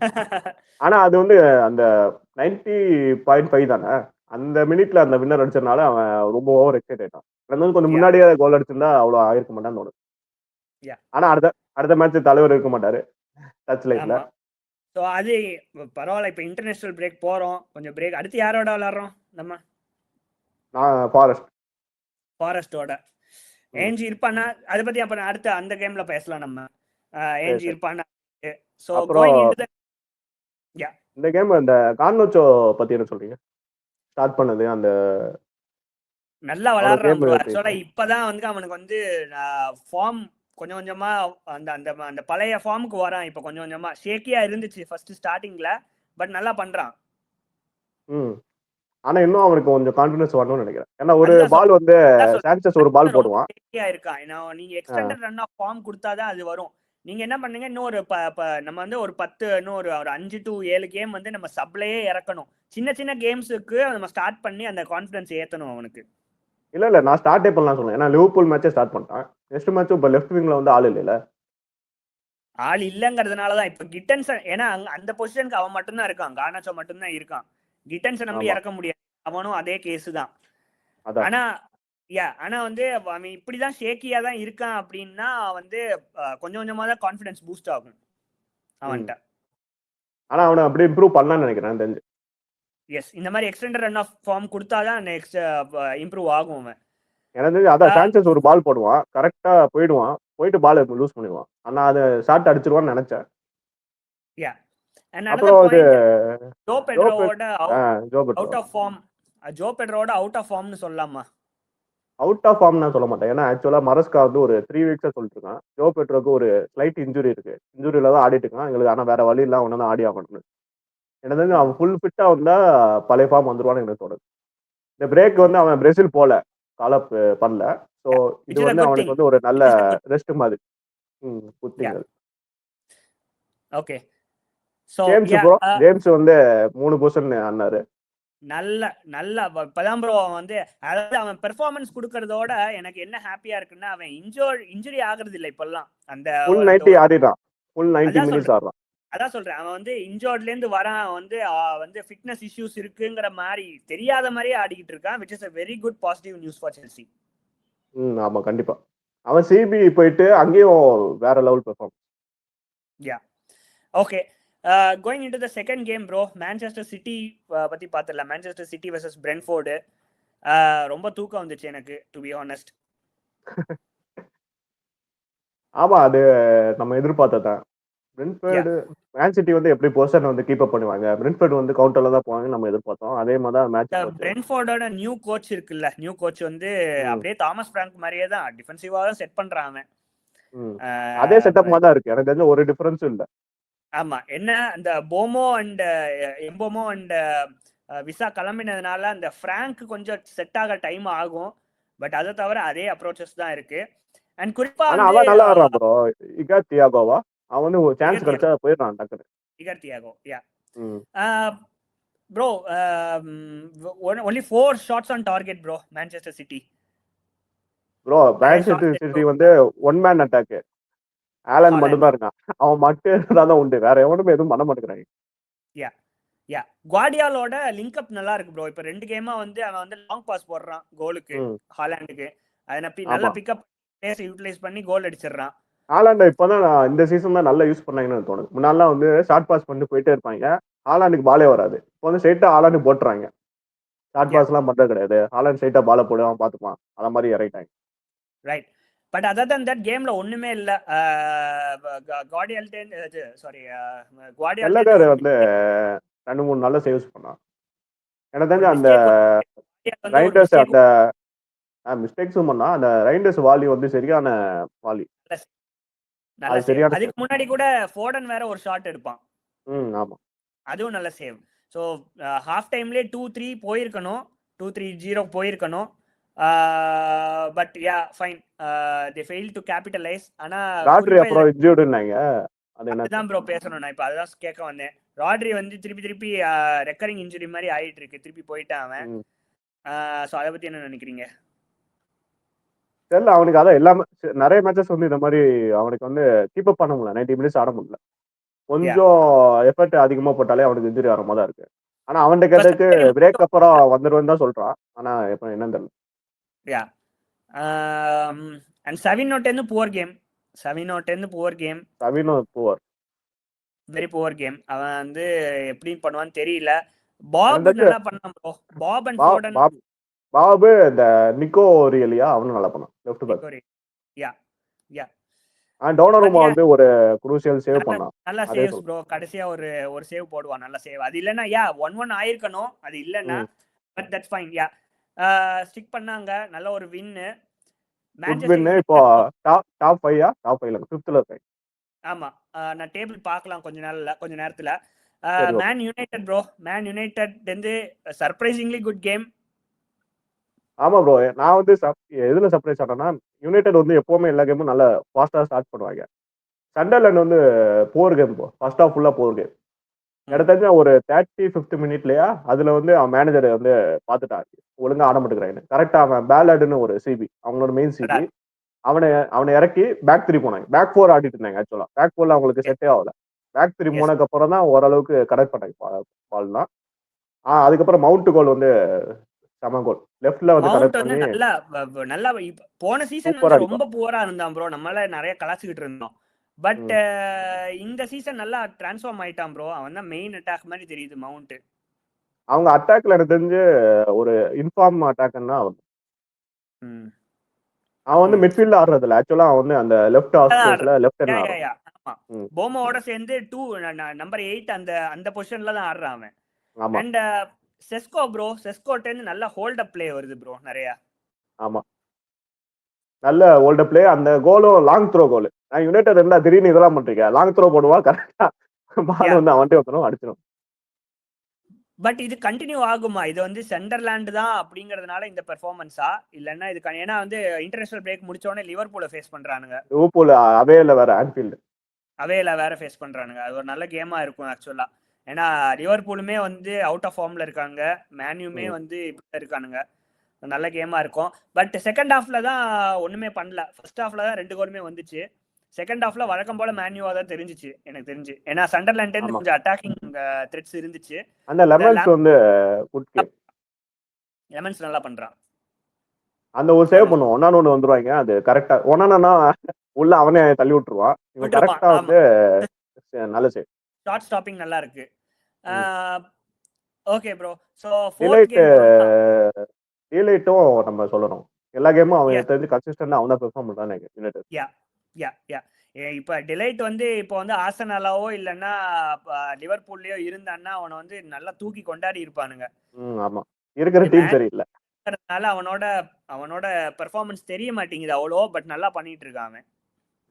ஆனா அது வந்து அந்த 90.5 தானே, அந்த மினிட்ல அந்த வின்னர் அடிச்சதுனால அவன் ரொம்ப ஓவர் எக்ஸைட் ஆயிட்டான். கொஞ்சம் முன்னாடியே கோல் அடிச்சிருந்தா அவ்வளவு ஆயிருக்க மாட்டான்னு தோணுது. ஆனா அடுத்த மேட்ச் தலைவர் இருக்க மாட்டாரு டச் லைன்ல. சோ அது பரவாயில்ல. இப்ப இன்டர்நேஷனல் பிரேக் போறோம், கொஞ்சம் பிரேக். அடுத்து யாரோட விளையாடுறோம் நம்ம? நான் ஃபாரஸ்டோட. ஏஞ்சி இருப்பானா அதை பத்தி அப்ப அடுத்து அந்த கேம்ல பேசலாம் நம்ம. ஏஞ்சி இருப்பானா. சோ கோயிங் இன்டு இந்த கேம் இந்த கார்னோச்சோ பத்தி என்ன சொல்றீங்க? ஸ்டார்ட் பண்ணது அந்த நல்லா விளையாடுறான் ப்ரோ. ஆக்சுவலா இப்பதான் வந்து அவனுக்கு வந்து ஃபார்ம் கொஞ்சம் கொஞ்சமா அந்த அந்த அந்த பழைய ஃபார்முக்கு வரான். இப்ப கொஞ்சம் கொஞ்சமா ஷேக்கியா இருந்துச்சு ஃபர்ஸ்ட் ஸ்டார்டிங்ல, பட் நல்லா பண்றான். ஆனா இன்னும் அவனுக்கு கொஞ்சம் கான்ஃபிடன்ஸ் வரணும்னு நினைக்கிறேன். ஏன்னா ஒரு பால் வந்து சான்சஸ் ஒரு பால் போடுவான், ஷேக்கியா இருக்கான். நீங்க எக்ஸ்டெண்டட் ரன் ஆஃப் ஃபார்ம் கொடுத்தாதான் அது வரும். நீங்க என்ன பண்ணுங்க, இன்னும் ஒரு நம்ம வந்து ஒரு 10 இன்னும் ஒரு 5 to 7 கேம் வந்து நம்ம சப்ளையே இறக்கணும். சின்ன சின்ன கேம்ஸுக்கு நம்ம ஸ்டார்ட் பண்ணி அந்த கான்ஃபிடன்ஸ் ஏத்தணும் அவனுக்கு. இல்ல நான் ஸ்டார்ட்டே பண்ணலாம் சொல்லுவேன். ஏன்னா லிவர்பூல் மேட்சே ஸ்டார்ட் பண்ணிட்டான். நெக்ஸ்ட் மேட்ச் இப்ப லெஃப்ட் விங்ல வந்து ஆள் இல்ல, ஆள் இல்லங்கிறதுனாலதான் இப்ப கிட்டன்ஸ், ஏன்னா அந்த பொசிஷனுக்கு அவன் மட்டும்தான் இருக்கான், கார்னாச்சோ மட்டும்தான் இருக்கான். கிட்டன்ஸை நம்பி இறக்க முடியாது, அவனும் அதே கேஸ் தான். ஆனா வந்து அவன் இப்படிதான் ஷேக்கியா தான் இருக்கான் அப்படின்னா வந்து கொஞ்சம் கொஞ்சமா தான் கான்ஃபிடன்ஸ் பூஸ்ட் ஆகும் அவன்கிட்ட. ஆனா அவனை அப்படி இம்ப்ரூவ் பண்ணலாம்னு நினைக்கிறேன் தெரிஞ்சு. எஸ், இந்த மாதிரி எக்ஸ்டெண்டட் ரன் ஆஃப் ஃபார்ம் கொடுத்தாதான் நெக்ஸ்ட் இம்ப்ரூவ் ஆகும் அவன். எனக்கு தெரிஞ்சு அதான் சான்சஸ் ஒரு பால் போடுவான், கரெக்டா போயிட்டு பால் லூஸ் பண்ணிடுவான். ஆனா அதை ஷாட் அடிச்சிருவான்னு நினைச்சேன். அப்புறம் ஜோ பெட்ரோவோட அவுட் ஆஃப் ஃபார்ம், ஜோ பெட்ரோவோட அவுட் ஆஃப் ஃபார்ம்னு சொல்லலாமா? அவுட் ஆஃப் ஃபார்ம் நான் சொல்ல மாட்டேன். ஏன்னா ஆக்சுவலா மரஸ்கா வந்து ஒரு 3 வீக்ஸா சொல்லிட்டு இருக்கான். ஜோ பெட்ரோக்கு ஒரு ஸ்லைட் இன்ஜுரி இருக்கு. இன்ஜுரியில தான் ஆடிட்டு இருக்கான். எங்களுக்கு ஆனா வேற வழி இல்ல அவன தான் ஆடி ஆகணும்னு. எனக்கு தெரிஞ்சு அவன் ஃபுல் ஃபிட்டா வந்தா பழைய ஃபார்ம் வந்துருவான்னு எனக்கு தோணுது. இந்த பிரேக் வந்து அவன் பிரேசில் போல கால் அப் பண்ணல. ஸோ இது which is a வந்து good thing. அவனுக்கு வந்து ஒரு நல்ல It is a good, rest மாதிரி. குட் திங் yeah, அது. okay. So James yeah, bro James வந்து 3 பொசிஷன் ஆனாரு. நல்ல நல்ல இப்பதான் ப்ரோ அவன் வந்து, அதாவது அவன் பெர்ஃபார்மன்ஸ் கொடுக்கறதோட எனக்கு என்ன ஹாப்பியா இருக்குன்னா, அவன் இன்ஜுரி ஆகுறது இல்லை இப்பெல்லாம். அந்த ஃபுல் அந்த 90 ஒரு ஆடிட்டான். ஃபுல் 90 அதான் மினிட்ஸ் சொல்றேன் ஆடுறான். அதான் சொல்றேன் அவன் வந்து இன்ஜோர்ட்ல இருந்து வரான், வந்து வந்து ஃபிட்னஸ் இஷ்யூஸ் இருக்குங்கிற மாதிரி தெரியாத மாதிரியே ஆடிக்கிட்டு இருக்கான், which is a very good positive news for Chelsea. ஆமா கண்டிப்பா. அவன் சிபி போயிட்டு அங்கேயும் வேற level perform. Yeah. Okay. Going into the second game, bro, Manchester City பத்தி பார்த்தல. Manchester City versus Brentford. ரொம்ப தூக்கம் வந்துச்சு எனக்கு, டு பி ஆனஸ்ட். ஆமா அது நம்ம எதிர்பார்த்ததான். பிரென்ஃபோர்டு மேன் சிட்டி வந்து எப்படி பொசிஷன் வந்து கீப் அப் பண்ணுவாங்க. பிரென்ஃபோர்டு வந்து கவுண்டர்ல தான் போவாங்க நம்ம எதிர்பார்த்தோம். அதே மாதிரி தான் மேட்ச் போச்சு. பிரென்ஃபோர்டோட நியூ கோச் இருக்குல்ல, நியூ கோச் வந்து அப்படியே தாமஸ் பிராங்க் மாதிரியே தான் டிஃபென்சிவா தான் செட் பண்றாங்க. அதே செட்டப் மாதிரி தான் இருக்கு. எனக்கு தெரிஞ்ச ஒரு டிஃபரன்ஸும் இல்ல. ஆமா, என்ன அந்த போமோ அண்ட் எம்போமோ அண்ட் விசா கிளம்பினதுனால அந்த பிராங்க் கொஞ்சம் செட் ஆக டைம் ஆகும். பட் அதை தவிர அதே அப்ரோச்சஸ் தான் இருக்கு. அண்ட் குறிப்பா ஆனா அவன் நல்லா ஆடுறான் ப்ரோ. இகர் தியாகோவா அவன் வந்து ஒரு சான்ஸ் கிடைச்சா போயிடுறான் டக்குனு. இகர் தியாகோ, யா. Bro, only 4 shots on target, bro, Manchester City. Bro Manchester city வந்து ஒன் மேன் அட்டாக். ஆலன் மட்டும் தான் இருக்கான். அவன் மட்டும் தான் உண்டு. வேற எவனுமே எதுவும் பண்ண மாட்டேங்கிறாங்க. யா யா குவார்டியாலோட லிங்க் அப் நல்லா இருக்கு ப்ரோ. இப்போ 2 கேமா வந்து அவன் வந்து லாங் பாஸ் போடுறான் கோலுக்கு, ஹாலாண்டுக்கு. அதை நல்லா பிக்கப் பிளேஸ் யூட்டிலைஸ் பண்ணி கோல் அடிச்சிடுறான். ஹாலாண்ட் இப்பதான் இந்த சீசன் தான் நல்லா யூஸ் பண்ணாங்கன்னு தோணுது. முன்னாலாம் வந்து ஷார்ட் பாஸ் பண்ணி போயிட்டே இருப்பாங்க. ஹாலாண்டுக்கு பாலே வராது. இப்போ வந்து ஸ்ட்ரைட்டா ஹாலாண்டு போட்டுறாங்க. ஷார்ட் பாஸ் எல்லாம் பண்றது கிடையாது. ஹாலாண்ட் ஸ்ட்ரைட்டா பால போடு, அவன் பாத்துப்பான். அத மாதிரி இறங்கிட்டாங்க. Right. But other than that கேம்ல ஒண்ணுமே இல்ல. குவார்டியால் வந்து 2-3 நல்ல சேவ்ஸ் பண்ணான். எனக்கு தெரிஞ்ச அந்த ரைண்டர்ஸ் அந்த மிஸ்டேக்ஸும் பண்ணா. அந்த ரைண்டர்ஸ் வாலி வந்து சரியான வாலி. நல்ல சேவ். அதுக்கு முன்னாடி கூட ஃபோர்டன் வேற ஒரு ஷாட் எடுப்பான். ஆமா. அதுவும் நல்ல சேவ். ஸோ ஹாஃப் டைம்லேயே 2-3 போயிருக்கணும், 2-3-0 போயிருக்கணும். But yeah fine, they fail to capitalise. ஆனா ராட்ரி அப்புறம் இன்ஜூர்டுனாங்க. அதுதான் ப்ரோ பேசணும். நான் இப்போ அதுதான் கேட்க வந்தேன். ராட்ரி வந்து திருப்பி ரெக்கரிங் இன்ஜுரி மாதிரி ஆயிட்டு இருக்கு, திருப்பி போயிட்டான் அவன். ஸோ அதை பத்தி என்ன நினைக்கிறீங்க? தெரியல, அவனுக்கு அதான் எல்லாமே நிறைய மேட்சஸ் வந்து இந்த மாதிரி அவனுக்கு வந்து கீப் அப் பண்ண முடியல. 90 மினிட்ஸ் ஆட முடியல. கொஞ்சம் எஃபர்ட் அதிகமா போட்டாலே அவனுக்கு இன்ஜுரி ஆகிற மாதிரி தான் இருக்கு. ஆனா அவன்கிட்ட கேட்டதுக்கு பிரேக் அப்புறம் வந்துருவேன்னு தான் சொல்றான். ஆனா இப்ப என்னன்னு தெரியல. யா அண்ட் செவினோட்டேந்து புவர் கேம். செவினோட்டேந்து poor game. Savinho poor, very poor game. அவன் வந்து எப்படி பண்ணுவான்னு தெரியல. பாப் நல்லா பண்ணான் ப்ரோ. Bobb and Foden. பாபு இந்த நிக்கோ ரியலியா அவனும் நல்லா பண்ணான் லெஃப்ட் பேக். யா யா டோனருமா வந்து ஒரு குரூசியல் சேவ் பண்ணான். நல்ல சேவ்ஸ் ப்ரோ. கடைசியா ஒரு சேவ் போடுவான், நல்ல சேவ். அது இல்லனா 1-1 ஆயிருக்கணும், அது இல்லனா. But that's fine. Yeah stick பண்ணாங்க, நல்ல ஒரு வின். மேன்செஸ்டர் இப்போ டாப் 5 டாப் 5ல 5th இருக்காங்க. ஆமா, நான் டேபிள் பார்க்கலாம் கொஞ்ச நேரத்துல. Man United bro, man United வந்து சர்ப்ரைசிங்லி குட் கேம். ஆமா ப்ரோ, நான் வந்து எதுல சர்ப்ரைஸ் ஆனேன்னா, யுனைடெட் வந்து எப்பவுமே எல்லா கேமும் நல்லா ஃபாஸ்டா ஸ்டார்ட் பண்ணுவாங்க. சண்டர்லேண்ட் வந்து போர் கேம், ஃபர்ஸ்ட் ஹாஃப் ஃபுல்லா போர் கேம். எனக்கு தெரிஞ்ச ஒரு 35th மினிட்லயா அதுல வந்து அவன் மேனேஜர் வந்து பாத்துட்டான், ஒழுங்கா ஆட மாட்டேங்கிறாங்க. கரெக்டா அவன் பேலட்னு ஒரு சிபி, அவங்களோட மெயின் சிபி, அவனை இறக்கி பேக் 3 போனாங்க. பேக் 4 ஆடிட்டு இருந்தாங்க. ஆக்சுவலா பேக் 4 அவங்களுக்கு செட்டே ஆகல. பேக் 3 போனதுக்கு அப்புறம் தான் ஓரளவுக்கு கனெக்ட் பண்ணாங்க பால்லாம். அதுக்கப்புறம் மவுண்ட் கோல் வந்து செம கோல் லெஃப்ட்ல வந்து கனெக்ட் பண்ணி நல்லா போன சீசன் வந்து ரொம்ப புவரா இருந்தான் ப்ரோ. நம்மளால நிறைய கலாச்சிக்கிட்டு இருந்தோம். பட் இந்த சீசன் நல்லா டிரான்ஸ்ஃபார்ம் ஆயிட்டான் ப்ரோ. அவன் தான் மெயின் அட்டாக் மாதிரி தெரியுது மவுண்ட். அவங்க அட்டாக்ல எனக்கு தெரிஞ்சு ஒரு இன்ஃபார்ம் அட்டாக்னா அவன் வந்து மிட்ஃபீல்ட்ல ஆடுறது இல்ல. ஆக்சுவலா அவன் வந்து அந்த லெஃப்ட் ஆஃப் ஸ்பேஸ்ல லெஃப்ட் ஹேண்ட்ல ஆடுறான். ஆமா, போமோவோட சேர்ந்து 2 நம்பர் 8 அந்த பொசிஷன்ல தான் ஆடுறான் அவன். அண்ட் செஸ்கோ ப்ரோ, செஸ்கோட்ட இருந்து நல்ல ஹோல்ட் அப் ப்ளே வருது ப்ரோ நிறைய. ஆமா, நல்ல ஓல்ட பிளே. அந்த கோலும் லாங் த்ரோ கோல். நான் யுனைடெட் இருந்தா திடீர்னு இதெல்லாம் பண்றீங்க. லாங் த்ரோ போடுவா கரெக்டா பால் வந்து அவன்கிட்ட வந்துடும் அடிச்சிடும். பட் இது கண்டினியூ ஆகுமா? இது வந்து சென்டர்லாண்ட் தான் அப்படிங்கறதுனால இந்த பெர்ஃபார்மன்ஸா இல்லன்னா இது ஏன்னா வந்து இன்டர்நேஷனல் பிரேக் முடிச்ச உடனே லிவர்பூலை ஃபேஸ் பண்றானுங்க. லிவர்பூல் அவேல வேற ஆன்ஃபீல்டு. அவேல வேற ஃபேஸ் பண்றானுங்க. அது ஒரு நல்ல கேமா இருக்கும் ஆக்சுவலா. ஏன்னா லிவர்பூலுமே வந்து அவுட் ஆஃப் ஃபார்ம்ல இருக்காங்க. மேன்யூமே வந்து இப்படி இருக்கானுங்க. நல்ல கேமா இருக்கும். பட் செகண்ட் ஹாஃப்ல தான் ஒண்ணுமே பண்ணல. ஃபர்ஸ்ட் ஹாஃப்ல தான் 2 கோலுமே வந்துச்சு. செகண்ட் ஹாஃப்ல வழக்கம் போல மேன்யூவா தான் தெரிஞ்சிச்சு எனக்கு தெரிஞ்சு. ஏன்னா சண்டர்லாண்ட்ல இருந்து கொஞ்சம் அட்டாக்கிங் த்ரெட்ஸ் இருந்துச்சு. அந்த லெமன்ஸ் வந்து குட் கேம். லெமன்ஸ் நல்லா பண்றான். அந்த ஒரு சேவ் பண்ணுவான். ஒன்னு வந்துருவாங்க. அது கரெக்டா ஒன்னா உள்ள அவனே தள்ளி விட்டுருவான். இவன் கரெக்டா வந்து நல்ல சேவ். ஷார்ட் ஸ்டாப்பிங் நல்லா இருக்கு. Okay bro. So fourth game டீலைட்டும் நம்ம சொல்லணும். எல்லா கேமும் அவன் தெரிஞ்சு கன்சிஸ்டன்ட்டா அவன் தான் பெர்ஃபார்ம் பண்றானே யுனைடெட். யா இப்ப டிலைட் வந்து இப்போ வந்து ஆர்சனலாவோ இல்லன்னா லிவர்பூல்லயோ இருந்தான்னா அவனை வந்து நல்லா தூக்கி கொண்டாடி இருப்பானுங்க. ஆமா. இருக்கிற டீம் சரியில்லை. அதனால அவனோட பெர்ஃபார்மன்ஸ் தெரிய மாட்டேங்குது அவ்வளோ. பட் நல்லா பண்ணிட்டு இருக்காங்க.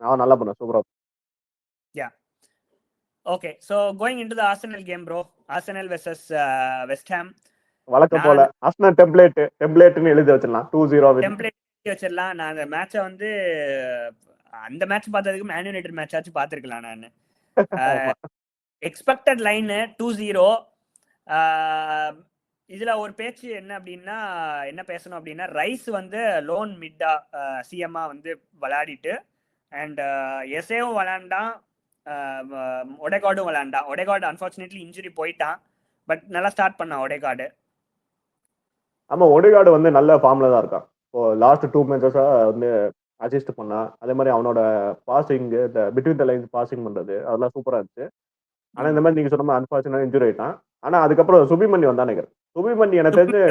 அவன் நல்லா பண்ண சூப்பரா. Yeah okay. So going into தி Arsenal game bro. Arsenal versus West Ham. வழக்கம் போல ஆர்சனல் டெம்ப்ளேட்னு எழுதி வச்சிடலாம். 2-0 வின். டெம்ப்ளேட் வச்சிடலாம். நான் அந்த மேட்சை வந்து அந்த மேட்ச் பார்த்ததுக்கு மேன் யுனைடெட் மேட்ச் ஆச்சு பார்த்துருக்கலாம் நான். Expected line 2-0. இதுல ஒரு பேச்சு என்ன அப்படின்னா என்ன பேசணும் அப்படின்னா ரைஸ் வந்து லோன் மிட்டா சிஎம்மா வந்து விளையாடிட்டு அண்ட் எஸ்ஏவும் விளையாண்டான், ஒடேகார்டும் விளையாண்டான். ஒடேகார்டு அன்ஃபார்ச்சுனேட்லி இன்ஜுரி போயிட்டான். பட் நல்லா ஸ்டார்ட் பண்ணான் ஒடேகார்டு. ஆமா, ஒடேகார்டு வந்து நல்ல ஃபார்ம்ல தான் இருக்கான். இப்போ லாஸ்ட் 2 மேட்சஸா வந்து அசிஸ்ட் பண்ணான். அதே மாதிரி அவனோட பாசிங், இந்த பிட்வீன் த லைன்ஸ் பாசிங் பண்றது அதெல்லாம் சூப்பரா இருந்துச்சு. ஆனா இந்த மாதிரி நீங்க சொன்ன மாதிரி அன்பார்ச்சுனேட் இன்ஜுரி ஆயிட்டான். ஆனா அதுக்கப்புறம் சுபிமணி வந்தான் நினைக்கிறேன். சுபிமணி எனக்கு தெரிஞ்சு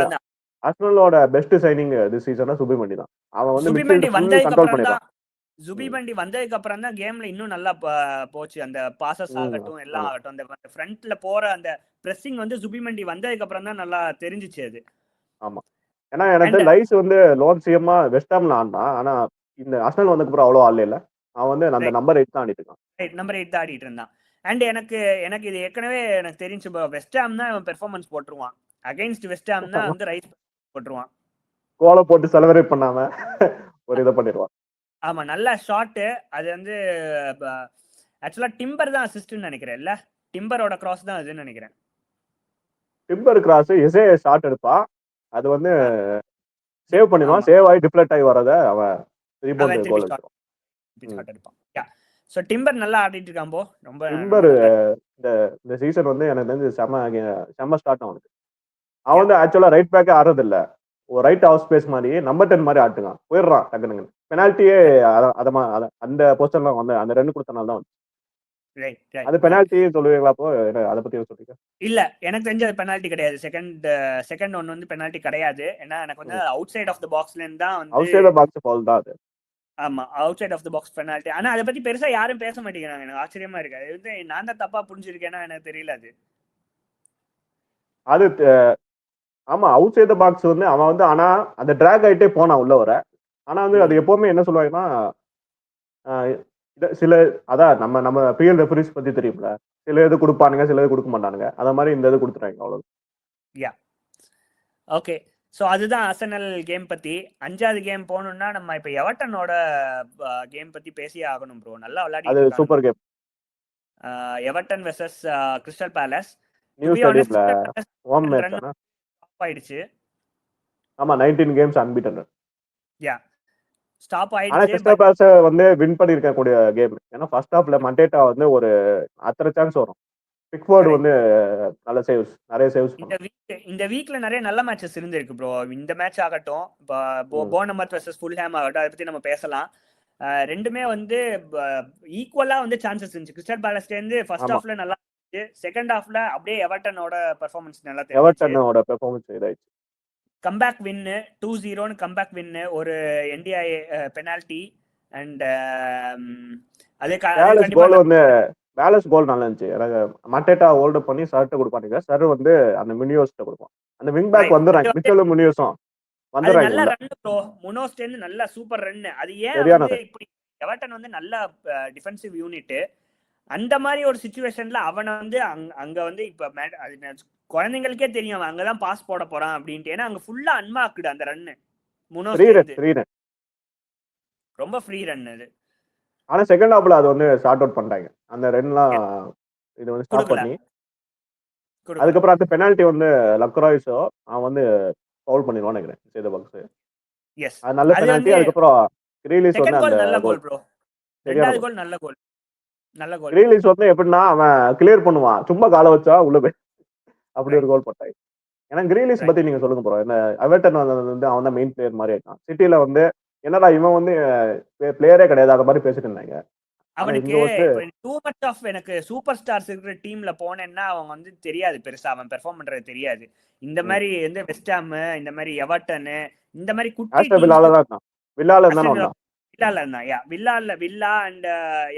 ஆர்சனலோட பெஸ்ட் சைனிங் திஸ் சீசனா சுபிமணி தான். அவன் வந்து மிட்ஃபீல்ட் ஃபுல் கண்ட்ரோல் பண்ணிட்டான். சுபிமண்டி வந்ததுக்கு அப்புறம் தான் கேம்ல இன்னும் நல்லா போச்சு. அந்த பாசஸ் ஆகட்டும் எல்லாம் ஆகட்டும், அந்த ஃப்ரண்ட்ல போற அந்த பிரessing வந்து சுபிமண்டி வந்ததுக்கு அப்புறம் தான் நல்லா தெரிஞ்சிச்சு அது. ஆமா, ஏன்னா எனக்கு லைஸ் வந்து லோன் சிஎம்மா வெஸ்ட் ஹாம்ல ஆடினான். ஆனா இந்த ஆர்சனல் வந்ததுக்கு அப்புறம் அவ்வளோ ஆடல. அவன் வந்து அந்த நம்பர் 8 தான் ஆடிட்டு இருக்கான். நம்பர் 8 தான் ஆடிட்டு இருந்தான். அண்ட் எனக்கு இது ஏற்கனவே எனக்கு தெரிஞ்சு வெஸ்ட் ஹாம் தான் அவன் பெர்ஃபார்மன்ஸ் போட்டுருவான். அகைன்ஸ்ட் வெஸ்ட் ஹாம் தான் வந்து ரைஸ் போட்டுருவான். கோலை போட்டு செலிப்ரேட் பண்ணாம ஒரு இதை பண்ணிடுவான். ஆமா, நல்ல ஷாட். அது வந்து ஆக்சுவலா டிம்பர் தான் அசிஸ்ட்னு நினைக்கிறேன். இல்ல டிம்பரோட கிராஸ் தான் அதுன்னு நினைக்கிறேன். டிம்பர் கிராஸ் எஸ்ஏ ஷாட் எடுப்பா. அது வந்து சேவ் பண்ணிடுவான். சேவ் ஆகி டிஃப்ளெக்ட் ஆகி வரத அவன் ரீபவுண்ட் கோல் எடுப்பான். சோ டிம்பர் நல்லா ஆடிட்டு இருக்கான் போ. ரொம்ப டிம்பர் இந்த சீசன் வந்து எனக்கு தெரிஞ்சு செம ஸ்டார்ட் அவனுக்கு. அவன் வந்து ஆக்சுவலா ரைட் பேக்கே ஆடுறது இல்ல. ஒரு ரைட் ஆஃப் ஸ்பேஸ் மாதிரி நம்பர் 10 மாதிரி ஆட்டுங்க போயிடுறான் டக்குனு. பெனால்ட்டியே அந்த பொசிஷன்ல வந்து அந்த ரன் கொடுத்தனால தான் வந்து அது பெனால்ட்டி சொல்லுவீங்களா? அப்போ அதை பத்தி சொல்றீங்க. இல்ல, எனக்கு தெரிஞ்ச அது பெனால்ட்டி கிடையாது. செகண்ட் ஒன் வந்து பெனால்ட்டி கிடையாது. ஏன்னா எனக்கு வந்து அவுட் சைட் ஆஃப் தி பாக்ஸ்ல இருந்து தான் வந்து outside of box fall தான் அது. ஆமா, outside of the box penalty. ஆனா அதை பத்தி பெருசா யாரும் பேச மாட்டேங்கிறாங்க. எனக்கு ஆச்சரியமா இருக்கு. அது வந்து நான் தான் தப்பா புரிஞ்சிருக்கேன்னா எனக்கு தெரியல. அது ஆமா, அவுட் சைட் பாக்ஸ் வந்து அவன் வந்து ஆனா அந்த டிராக் ஆயிட்டே போனான் உள்ள வர. ஆனா வந்து அது எப்பவுமே என்ன சொல்லுவாங்கன்னா சில அதான் நம்ம பிஎல் ரெஃபரீஸ் பத்தி தெரியும்ல, சில இது கொடுப்பானுங்க சில இது கொடுக்க மாட்டானுங்க. அத மாதிரி இந்த இது கொடுத்துறாங்க அவ்வளவு. Yeah okay. சோ அதுதான் ஆர்சனல் கேம் பத்தி. 5வது கேம் போகணும்னா நம்ம இப்ப எவர்டனோட கேம் பத்தி பேசியே ஆகணும் ப்ரோ. நல்லா விளையாடி. அது super game. Everton versus Crystal Palace. New ஸ்டேடியம்ல ஹோம் மேட்ச் ஸ்டாப் ஆயிடுச்சு. ஆமா, 19 கேம்ஸ் அன்பிட்டன். யா ஸ்டாப் ஆயிடுச்சு. ஆனா கிறிஸ்டல் பேலஸ் வந்து வின் பண்ணிருக்க கூடிய கேம். ஏன்னா ஃபர்ஸ்ட் ஹாஃப்ல மண்டேட்டா வந்து ஒரு அத்தனை சான்ஸ் வரும். பிக்ஃபோர்ட் வந்து நல்ல சேவ்ஸ், நிறைய சேவ்ஸ். இந்த வீக்ல நிறைய நல்ல மேட்சஸ் இருந்திருக்கு ப்ரோ. இந்த மேட்ச் ஆகட்டும், போர்னமத் வெர்சஸ் ஃபுல்ஹாம் ஆகட்டும், அதை பத்தி நம்ம பேசலாம். ரெண்டுமே வந்து ஈக்குவலா வந்து சான்சஸ் இருந்துச்சு. கிறிஸ்டல் பேலஸ்ல இருந்து ஃபர்ஸ்ட் ஹாஃப்ல நல்லா இருந்துச்சு. செகண்ட் ஹாஃப்ல அப்படியே எவர்டனோட பெர்ஃபார்மன்ஸ் நல்லா தெரிஞ்சுச்சு. எவர்டனோட பெர்ஃபார்மன்ஸ் இதாயிடுச்சு. Comeback win 2-0 comeback win. ஒரு என்டிஐ பெனால்டி அண்ட் அதே கோல் வந்து பேலஸ் கோல் நல்லா இருந்துச்சு. எனக்கு மட்டேட்டா ஹோல்ட் பண்ணி சர்ட்ட கொடுப்பானுங்க. சர் வந்து அந்த முனியோஸ்ட்ட கொடுப்பான். அந்த விங் பேக் வந்து மிச்சலும் முனியோஸும் அது வந்துடுறாங்க நல்ல உள்ள. Run bro. முனோஸ்ல இருந்து நல்ல சூப்பர் ரன். அது ஏன் சரியான வந்து ரன். இப்படி எவர்டன் வந்து நல்ல டிஃபென்சிவ் யூனிட். அந்த மாதிரி ஒரு சுச்சுவேஷன்ல அவனை வந்து அங்க வந்து இப்ப குழந்தைங்களுக்கே தெரியும் அவன் அங்கதான் பாஸ் போட போறான் அப்படின்ட்டு. ஏன்னா அங்க ஃபுல்லா அன்மார்க்டு அந்த ரன்னு ஃப்ரீ முனோஸ்ல ரன் இருந்து. Free run. ரொம்ப ஃப்ரீ ரன் அது. ஆனா செகண்ட் ஹாஃப்ல அது வந்து ஷார்ட் அவுட் பண்ணிட்டாங்க. அந்த ரன்லாம் இது வந்து ஸ்டாப் கொடுக்கல பண்ணி கொடுக்கல. அதுக்கப்புறம் அந்த பெனால்ட்டி வந்து லக்ராய்ஸோ அவன் வந்து ஃபவுல் பண்ணிடுவான்னு நினைக்கிறேன் செய்த பாக்ஸ். எஸ். அது நல்ல அது பெனால்ட்டி. வந்து அதுக்கப்புறம் கிரீலிஷ் வந்து செகண்ட் அந்த கோல் நல்ல கோல் கோல் ப்ரோ. சரியான ரெண்டாவது கோல். கோல் நல்ல கோல். நல்ல கோல். கிரீலிஷ் வந்து எப்படின்னா அவன் கிளியர் பண்ணுவான், சும்மா காலை வச்சா உள்ள போய் அப்படி ஒரு ரைட் கோல் போட்டாங்க. ஏன்னா கிரீலிஷ் ரைட். பத்தி நீங்க சொல்லுங்க ப்ரோ. என்ன எவர்டன் வந்து அவன் தான் மெயின் பிளேயர் மாதிரி ஆயிட்டான். சிட்டில வந்து என்னடா இவன் வந்து பிளேயரே கிடையாது அந்த மாதிரி பேசிட்டு இருந்தாங்க. ஆனா அவனுக்கு இந்த வருஷம் இப்ப டூ மச் ஆஃப் எனக்கு சூப்பர் ஸ்டார்ஸ் இருக்கிற டீம்ல போனேன்னா அவங்க வந்து தெரியாது பெருசா அவன் பெர்ஃபார்ம் பண்றது தெரியாது. இந்த மாதிரி வந்து வெஸ்டாம், இந்த மாதிரி எவர்டன், இந்த மாதிரி குட்டி ஆஸ்டன் டீம்ஸ் வில்லால தான் இருந்தான். வில்லால இருந்தானே வந்தான். வில்லால இருந்தான். வில்லா அண்ட்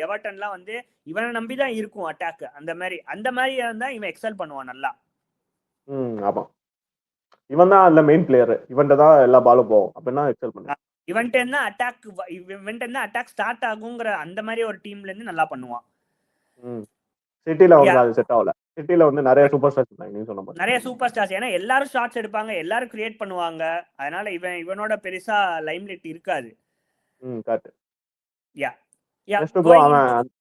எவர்டன்லாம் வந்து இவனை நம்பிதான் இருக்கும் அட்டாக். அந்த மாதிரி இருந்தா இவன் எக்ஸல் பண்ணுவான் நல்லா. ஆமா. இவன் தான் அந்த மெயின் பிளேயர். இவன்ட்ட தான் எல்லா பாலும் போகும். அப்படின்னா எக்ஸல் பண்ணுவான். இவன்ட்ட இருந்தா அட்டாக் ஸ்டார்ட் ஆகுங்கிற அந்த மாதிரி ஒரு டீம்ல இருந்து நல்லா பண்ணுவான். சிட்டில வந்து அது செட் ஆகல. சிட்டில வந்து நிறைய சூப்பர் ஸ்டார்ஸ் இருந்தாங்க நீங்க சொன்ன மாதிரி. நிறைய சூப்பர் ஸ்டார்ஸ். ஏன்னா எல்லாரும் ஷாட்ஸ் எடுப்பாங்க, எல்லாரும் கிரியேட் பண்ணுவாங்க. அதனால இவனோட பெருசா லைம்லைட் இருக்காது. Correct. Yeah yeah next bro going அவன் இன்டு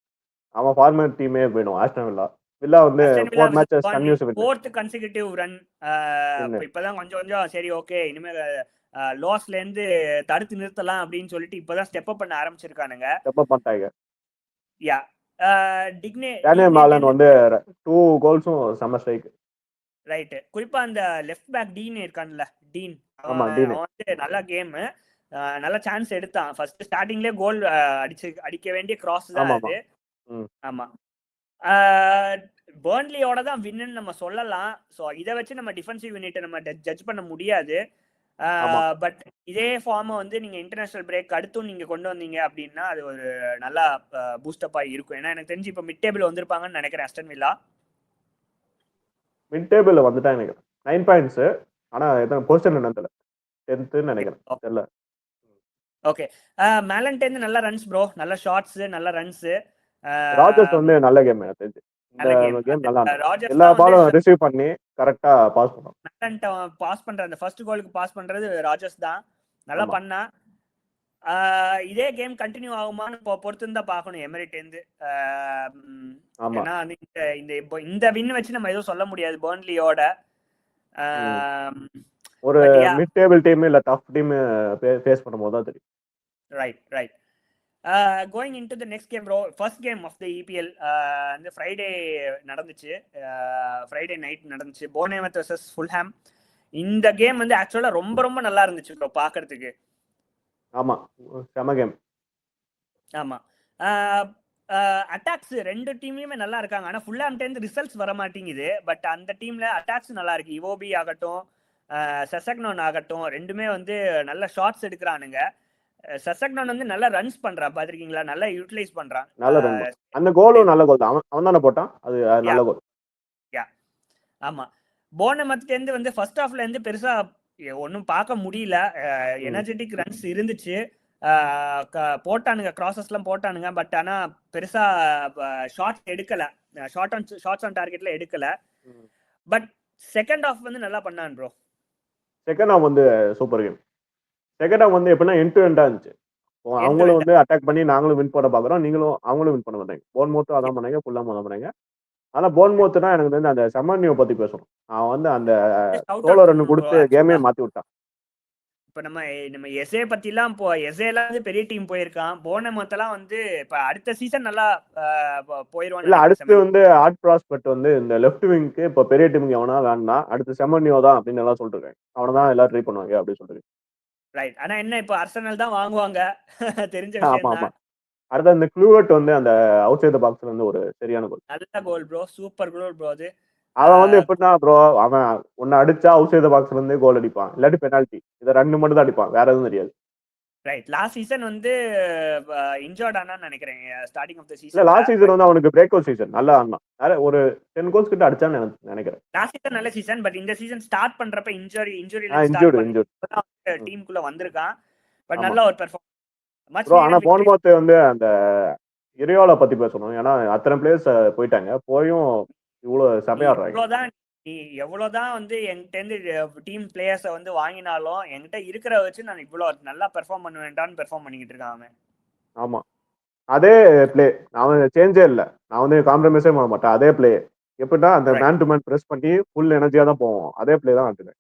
அவன் ஃபார்மேட் டீமே போயிடும் ஆஸ்டன் வில்லா. வில்லா வந்து Aston Villa 4 versus matches Burnley கன்யூஸ் வின். 4th consecutive run. இப்பதான் கொஞ்சம் கொஞ்சம் சரி ஓகே இனிமே லாஸ்ல இருந்து தடுத்து நிறுத்தலாம் அப்படின்னு சொல்லிட்டு இப்பதான் ஸ்டெப் அப் பண்ண ஆரம்பிச்சிருக்கானுங்க. ஸ்டெப் அப் பண்ணிட்டாங்க. யா டிக்னே டேனியல் மாலன் வந்து 2 கோல்ஸும் செம ஸ்ட்ரைக். ரைட். குறிப்பா அந்த லெஃப்ட் பேக் டீன் இருக்கான்ல, டீன் ஆமா அவன் டீனு. அவன் வந்து நல்ல கேம். நல்ல சான்ஸ் எடுத்தான். ஃபர்ஸ்ட் ஸ்டார்டிங்லேயே கோல் அடிக்க வேண்டிய கிராஸ் தான் ஆமா அது. ம். ஆமா. பர்ன்லியோட தான் வின்னு நம்ம சொல்லலாம். ஸோ இதை வச்சு நம்ம டிஃபென்சிவ் யூனிட்டை நம்ம ஜட்ஜ் பண்ண முடியாது. ஆமா. பட் இதே ஃபார்மை வந்து நீங்க இன்டர்நேஷனல் பிரேக் அடுத்தும் நீங்க கொண்டு வந்தீங்க அப்படின்னா அது ஒரு நல்லா பூஸ்டப்பா இருக்கும். ஏன்னா எனக்கு தெரிஞ்சு இப்போ மிட் டேபிள் வந்திருப்பாங்கன்னு நினைக்கிறேன் அஸ்டன் வில்லா. மிட் டேபிள்ல வந்துட்டான் நினைக்கிறேன். 9 பாயிண்ட்ஸ். ஆனா எத்தனை பொசிஷன் என்னன்னு தெரியல. 10th நினைக்கிறேன். தெரியல. ஓகே. மேலன்டேந்து நல்ல ரன்ஸ் ப்ரோ. நல்ல ஷாட்ஸ், நல்ல ரன்ஸ். ராஜர்ஸ் வந்து நல்ல கேம் எனக்கு தெரிஞ்சு. இந்த கேம் நல்லா இருந்துச்சு. ராஜர்ஸ் எல்லா தான் வந்து பாலும் ரிசீவ் பண்ணி கரெக்டா பாஸ் பண்ணான். பாஸ் பண்ற அந்த ஃபர்ஸ்ட் கோலுக்கு பாஸ் பண்றது ராஜர்ஸ் தான். நல்லா ஆமா. பண்ணா. இதே கேம் கண்டினியூ ஆகுமான்னு பொறுத்து தான் பார்க்கணும் எமிரேட் இருந்து. ஆமா. ஏன்னா இந்த வின் வச்சு நம்ம எதுவும் சொல்ல முடியாது பர்ன்லியோட. ஒரு மிட் டேபிள் டீம் இல்ல டஃப் டீம் ஃபேஸ் பண்ணும்போது தான் தெரியும். Right. Going into the next game bro. First game of the EPL வந்து ஃப்ரைடே நடந்துச்சு. ஃப்ரைடே நைட் நடந்துச்சு. Bournemouth versus Fulham. இந்த கேம் வந்து ஆக்சுவலா ரொம்ப ரொம்ப நல்லா இருந்துச்சு ப்ரோ பார்க்கிறதுக்கு. ஆமா செம கேம். ஆமா. அட்டாக்ஸ் ரெண்டு டீம்லயுமே நல்லா இருக்காங்க. ஆனா ஃபுல்ஹாம்ல இருந்து ரிசல்ட்ஸ் வர மாட்டேங்குது. பட் அந்த டீம்ல அட்டாக்ஸ் நல்லா இருக்கு. இவோபி ஆகட்டும், செசக்னோன் ஆகட்டும், ரெண்டுமே வந்து நல்ல ஷாட்ஸ் எடுக்கிறானுங்க. செசக்னோன் வந்து நல்லா ரன்ஸ் பண்றான் பாத்திருக்கீங்களா? நல்லா யூட்டிலைஸ் பண்றான். நல்ல ரன். அந்த கோலும் நல்ல கோல் தான். அவன் தானே போட்டான். அது நல்ல கோல். ஆமா. போர்ன்மவுத்ல இருந்து வந்து ஃபர்ஸ்ட் ஹாஃப்ல இருந்து பெருசா ஒன்னும் பார்க்க முடியல. எனர்ஜெட்டிக் ரன்ஸ் இருந்துச்சு. போட்டானுங்க, கிராசஸ்லாம் போட்டானுங்க. பட் ஆனா பெருசா ஷாட்ஸ் எடுக்கல. ஷாட்ஸ் ஆன் டார்கெட்ல எடுக்கல. பட் செகண்ட் ஹாஃப் வந்து நல்லா பண்ணான் ப்ரோ. செகண்ட் ஹாஃப் வந்து சூப்பர் கேம். செகண்ட் ஹாஃப் வந்து எப்படின்னா எண்ட் டு எண்டா இருந்துச்சு. அவங்களும் வந்து அட்டாக் பண்ணி நாங்களும் வின் பண்ண பாக்குறோம். நீங்களும் அவங்களும் வின் பண்ண மாட்டாங்க. போர்ன்மவுத்தும் அதான் பண்ணாங்க, ஃபுல்லாவும் அதான் பண்ணாங்க. ஆனா போர்ன்மவுத்னா எனக்கு வந்து அந்த செமன்யூ பத்தி பேசணும். அவன் வந்து அந்த சோலோ ரன் கொடுத்து கேமே மாத்தி விட்டான். இப்ப நம்ம எஸ்ஏ பத்திலாம் இப்போ எஸ்ஏலாம் வந்து பெரிய டீம் போயிருக்கான். போர்ன்மவுத் எல்லாம் வந்து இப்ப அடுத்த சீசன் நல்லா போயிருவான்னு இல்ல அடுத்து நினைக்கிறேன். வந்து ஆர்ட் ப்ராஸ்பெக்ட் வந்து இந்த லெஃப்ட் விங்க்கு இப்ப பெரிய டீமுக்கு எவனா வேண்டாம், அடுத்து செமன்யூ தான் அப்படின்னு எல்லாம் சொல்லிட்டு இருக்காங்க. அவனை தான் எல்லாரும் ட்ரை பண்ணுவாங்க அப்படின்னு சொல்லிட்டு. ரைட். ஆனா என்ன இப்ப அர்சனல் தான் வாங்குவாங்க. தெரிஞ்ச ஆமா விஷயம் ஆமா. தான். அடுத்து அந்த க்ளூவர்ட் வந்து அந்த அவுட் சைட் த பாக்ஸ்ல இருந்து ஒரு சரியான கோல். நல்ல கோல் ப்ரோ. சூப்பர் கோல் ப்ரோ அது. அவன் வந்து எப்படின்னா ப்ரோ அவன் ஒன்னு அடிச்சா அவுட் சைட் த பாக்ஸ்ல இருந்து கோல் அடிப்பான், இல்லாட்டி பெனால்டி. இதை ரெண்டு மட்டும் தான் அடிப்பான், வேற எதுவும் தெரியாது. ரைட். லாஸ்ட் சீசன் வந்து இன்ஜர்ட் ஆனான்னு நினைக்கிறேன் ஸ்டார்டிங் ஆஃப் தி இல்ல சீசன்ல. லாஸ்ட் சீசன் வந்து அவனுக்கு பிரேக் அவுட் சீசன் நல்லா ஆடினான். ஒரு 10 கோல்ஸ் கிட்ட அடிச்சான்னு நினைக்கிறேன். லாஸ்ட் சீசன் நல்ல சீசன், பட் இந்த சீசன் ஸ்டார்ட் பண்றப்ப இன்ஜுரில ஸ்டார்ட் இன்ஜூர்டு பண்ணி டீமுக்குள்ள வந்திருக்கான். பட் ஆமா நல்ல ஒரு பெர்ஃபார்மன்ஸ். Much bro. ஆனா நீடட் விக்டரி. போன்மவுத் வந்து அந்த இரியோலா பத்தி பேசணும். ஏன்னா அத்தனை பிளேயர்ஸ் போயிட்டாங்க. போயும் இவ்வளவு நீ செமையாடுறாங்க. எவ்வளவுதான் நீ எவ்வளவுதான் வந்து என்கிட்ட இருந்து டீம் பிளேயர்ஸை வந்து வாங்கினாலும் என்கிட்ட இருக்கிற வச்சு நான் இவ்வளவு நல்லா பெர்ஃபார்ம் பண்ணுவேன்டான்னு பெர்ஃபார்ம் பண்ணிக்கிட்டு இருக்கான் அவன். ஆமா அதே பிளே. நான் சேஞ்சே இல்லை. நான் வந்து காம்ப்ரமைஸே பண்ண மாட்டேன். அதே பிளே எப்படின்னா அந்த Right. Man to man press பண்ணி ஃபுல் எனர்ஜியா தான் போவோம். அதே பிளே தான் ஆட்டுது.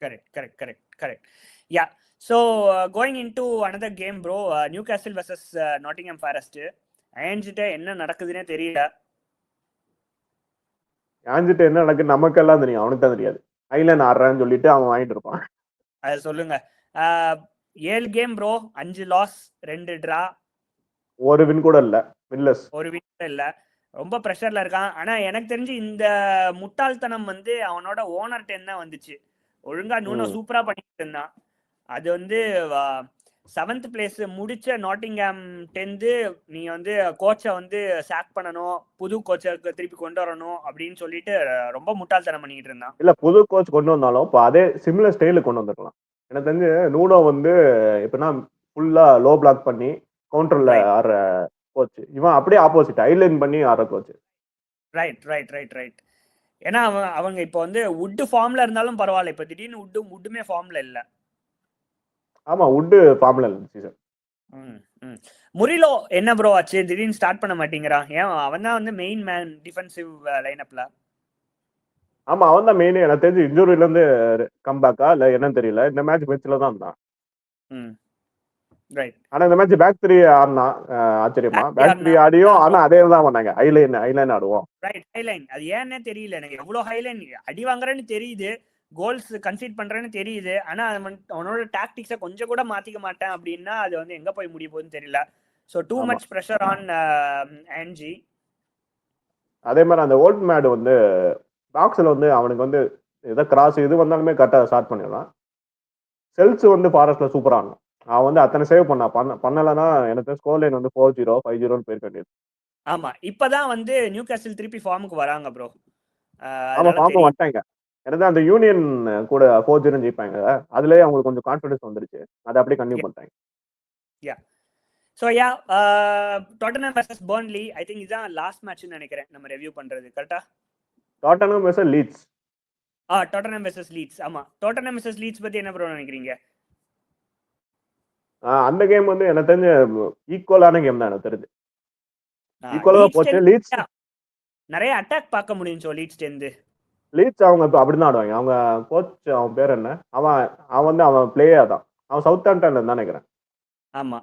Correct. Yeah. So going into another game, bro. Newcastle versus Nottingham Forest. அயன்ஜிட்ட என்ன நடக்குதுன்னே தெரியல. ஆஞ்சிட்டு என்ன நடக்குது நமக்கெல்லாம் தெரியும். அவனுக்கு தான் தெரியாது. ஐலண்ட் ஆடுறான்னு சொல்லிட்டு அவன் வாங்கிட்டு இருப்பான். அது சொல்லுங்க. 7 கேம் ப்ரோ, 5 லாஸ் 2 டிரா, ஒரு வின் கூட இல்ல. வின்லெஸ். ஒரு வின் கூட இல்ல. ரொம்ப ப்ரெஷர்ல இருக்கான். ஆனா எனக்கு தெரிஞ்சு இந்த முட்டாள்தனம் வந்து அவனோட ஓனர் டென் தான் வந்துச்சு. ஒழுங்கா நூனோ சூப்பரா பண்ணிட்டு இருந்தான். அது வந்து 7th பிளேஸ் முடிச்ச நாட்டிங்ஹாம் 10th நீ வந்து கோச்சை வந்து சாக் பண்ணணும், புது கோச்சை திருப்பி கொண்டு வரணும் அப்படின்னு சொல்லிட்டு ரொம்ப முட்டாள்தனம் பண்ணிட்டு இருந்தான். இல்ல புது கோச் கொண்டு வந்தாலும் இப்போ அதே சிமிலர் ஸ்டைல கொண்டு வந்திருக்கலாம். எனக்கு தெரிஞ்சு நூனோ வந்து எப்படின்னா ஃபுல்லா லோ பிளாக் பண்ணி கவுண்டர்ல ஆடுற கோச். இவன் அப்படியே ஆப்போசிட் ஐலைன் பண்ணி ஆடுற கோச். ரைட். ஏன்னா அவங்க இப்போ வந்து உட் ஃபார்ம்ல இருந்தாலும் பரவாயில்ல. இப்போ திடீர்னு உட்டுமே ஃபார்ம்ல இல்ல. ஆமா உட்டு ஃபார்ம்ல இல்ல சீசன். முரிலோ என்ன ப்ரோ ஆச்சு? திடீர்னு ஸ்டார்ட் பண்ண மாட்டேங்கிறான். ஏன்? அவன் தான் வந்து மெயின் மேன் டிஃபென்சிவ் லைனப்ல. ஆமா அவன் தான் மெயின். எனக்கு தெரிஞ்சு இன்ஜூரில இருந்து கம்பேக்கா இல்ல என்னன்னு தெரியல. இந்த மேட்ச் பெஞ்ச்ல தான் இருந்தான். ரைட். ஆனா இந்த மேட்ச் பேக் 3 ஆடினா ஆச்சரியமா. பேக் 3 ஆடியும் ஆனா அதே தான் பண்ணாங்க. ஐலைன் ஆடுவோம். ரைட். ஹைலைன் அது ஏன்னே தெரியல எனக்கு. எவ்வளவு ஹைலைன் அடி வாங்குறேன்னு தெரியுது, கோல்ஸ் கன்சீட் பண்றேன்னு தெரியுது. ஆனா அவனோட டாக்டிக்ஸை கொஞ்சம் கூட மாத்திக்க மாட்டேன் அப்படின்னா அது வந்து எங்க போய் முடிய போகுதுன்னு தெரியல. So too much pressure on Angie. அதே மாதிரி அந்த ஓல்ட் மேட் வந்து பாக்ஸ்ல வந்து அவனுக்கு வந்து ஏதோ கிராஸ் இது வந்தாலுமே கரெக்டாக ஸ்டார்ட் பண்ணிடலாம். செல்ஸ் வந்து ஃபாரஸ்ட்ல சூப்பரா ஆனான். அவன் வந்து அத்தனை சேவ் பண்ணலன்னா எனக்கு ஸ்கோர் லைன் வந்து 4-0 5-0 போயிருக்க வேண்டியது. ஆமா இப்பதான் வந்து நியூ கேசல் திருப்பி ஃபார்முக்கு வராங்க ப்ரோ. ஆமா ஃபார்முக்கு வந்துட்டாங்க. எனக்கு அந்த யூனியன் கூட 4-0 ஜெயிப்பாங்க. அதுலயே அவங்களுக்கு கொஞ்சம் கான்ஃபிடன்ஸ் வந்துருச்சு. அதை அப்படியே கண்டினியூ பண்ணிட்டாங்க. So Tottenham versus Burnley. I think இதுதான் லாஸ்ட் மேட்ச்னு நினைக்கிறேன் நம்ம ரிவ்யூ பண்றது. கரெக்டா? Tottenham versus Leeds. Tottenham versus Leeds. ஆமா டாட்டன்ஹாம் வெர்சஸ் லீட்ஸ் பத்தி என்ன ப்ரோ நினைக்கிறீங்க? அந்த கேம் வந்து எனக்கு தெரிஞ்ச ஈக்குவலான கேம் தான். எனக்கு தெரிஞ்சு ஈக்குவலா போச்சு. லீட்ஸ் நிறைய அட்டாக் பார்க்க முடியும். லீட்ஸ் அவங்க அப்படிதான் ஆடுவாங்க. அவங்க கோச் அவன் பேர் என்ன? அவன் வந்து அவன் பிளேயர் தான். அவன் சவுத் ஆம்டன்ல இருந்தா நினைக்கிறேன். ஆமா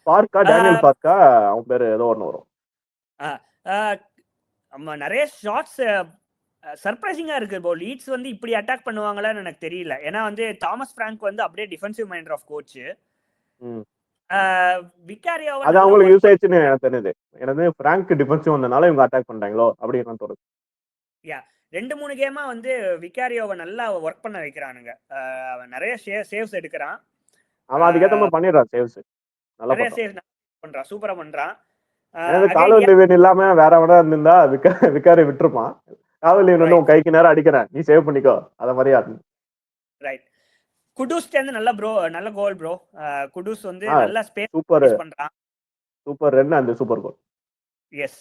பார்க்கா டேனியல் பார்க்கா அவன் பேரு ஏதோ ஒன்று வரும். ஆமா நிறைய ஷாட்ஸ் சர்ப்ரைசிங்கா இருக்கு ப்ரோ. லீட்ஸ் வந்து இப்படி அட்டாக் பண்ணுவாங்களான்னு எனக்கு தெரியல. ஏன்னா வந்து தாமஸ் பிராங்க் வந்து அப்படியே defensive minded of coach. Vicario அது அவங்களுக்கு யூஸ் ஆயிடுச்சுன்னு எனக்கு தெரியுது. எனக்கு பிராங்க் டிஃபென்சிவ் வந்தனால இவங்க அட்டாக் பண்றாங்களோ அப்படின்னு தோணுது. 2-3 கேமா வந்து விக்காரியோவை நல்லா ஒர்க் பண்ண வைக்கிறானுங்க. அவன் நிறைய சேவ்ஸ் எடுக்கிறான். அவன் அதுக்கேற்ற மாதிரி பண்ணிடுறான் சேவ்ஸ். நல்லா பண்றான். சூப்பரா பண்றான். கால்வெல் லிவன் இல்லாம வேற எவனா இருந்திருந்தா விக்காரி விட்டுருப்பான். கால்வெல் லிவன் வந்து உன் கைக்கு நேரம் அடிக்கிறேன், நீ சேவ் பண்ணிக்கோ, அத மாதிரி ஆடணும். ரைட். குடூஸ் நல்ல ப்ரோ, நல்ல கோல் ப்ரோ. குடூஸ் வந்து நல்ல ஸ்பேஸ் பண்றான். சூப்பர் ரன் அந்த சூப்பர் கோல். எஸ்.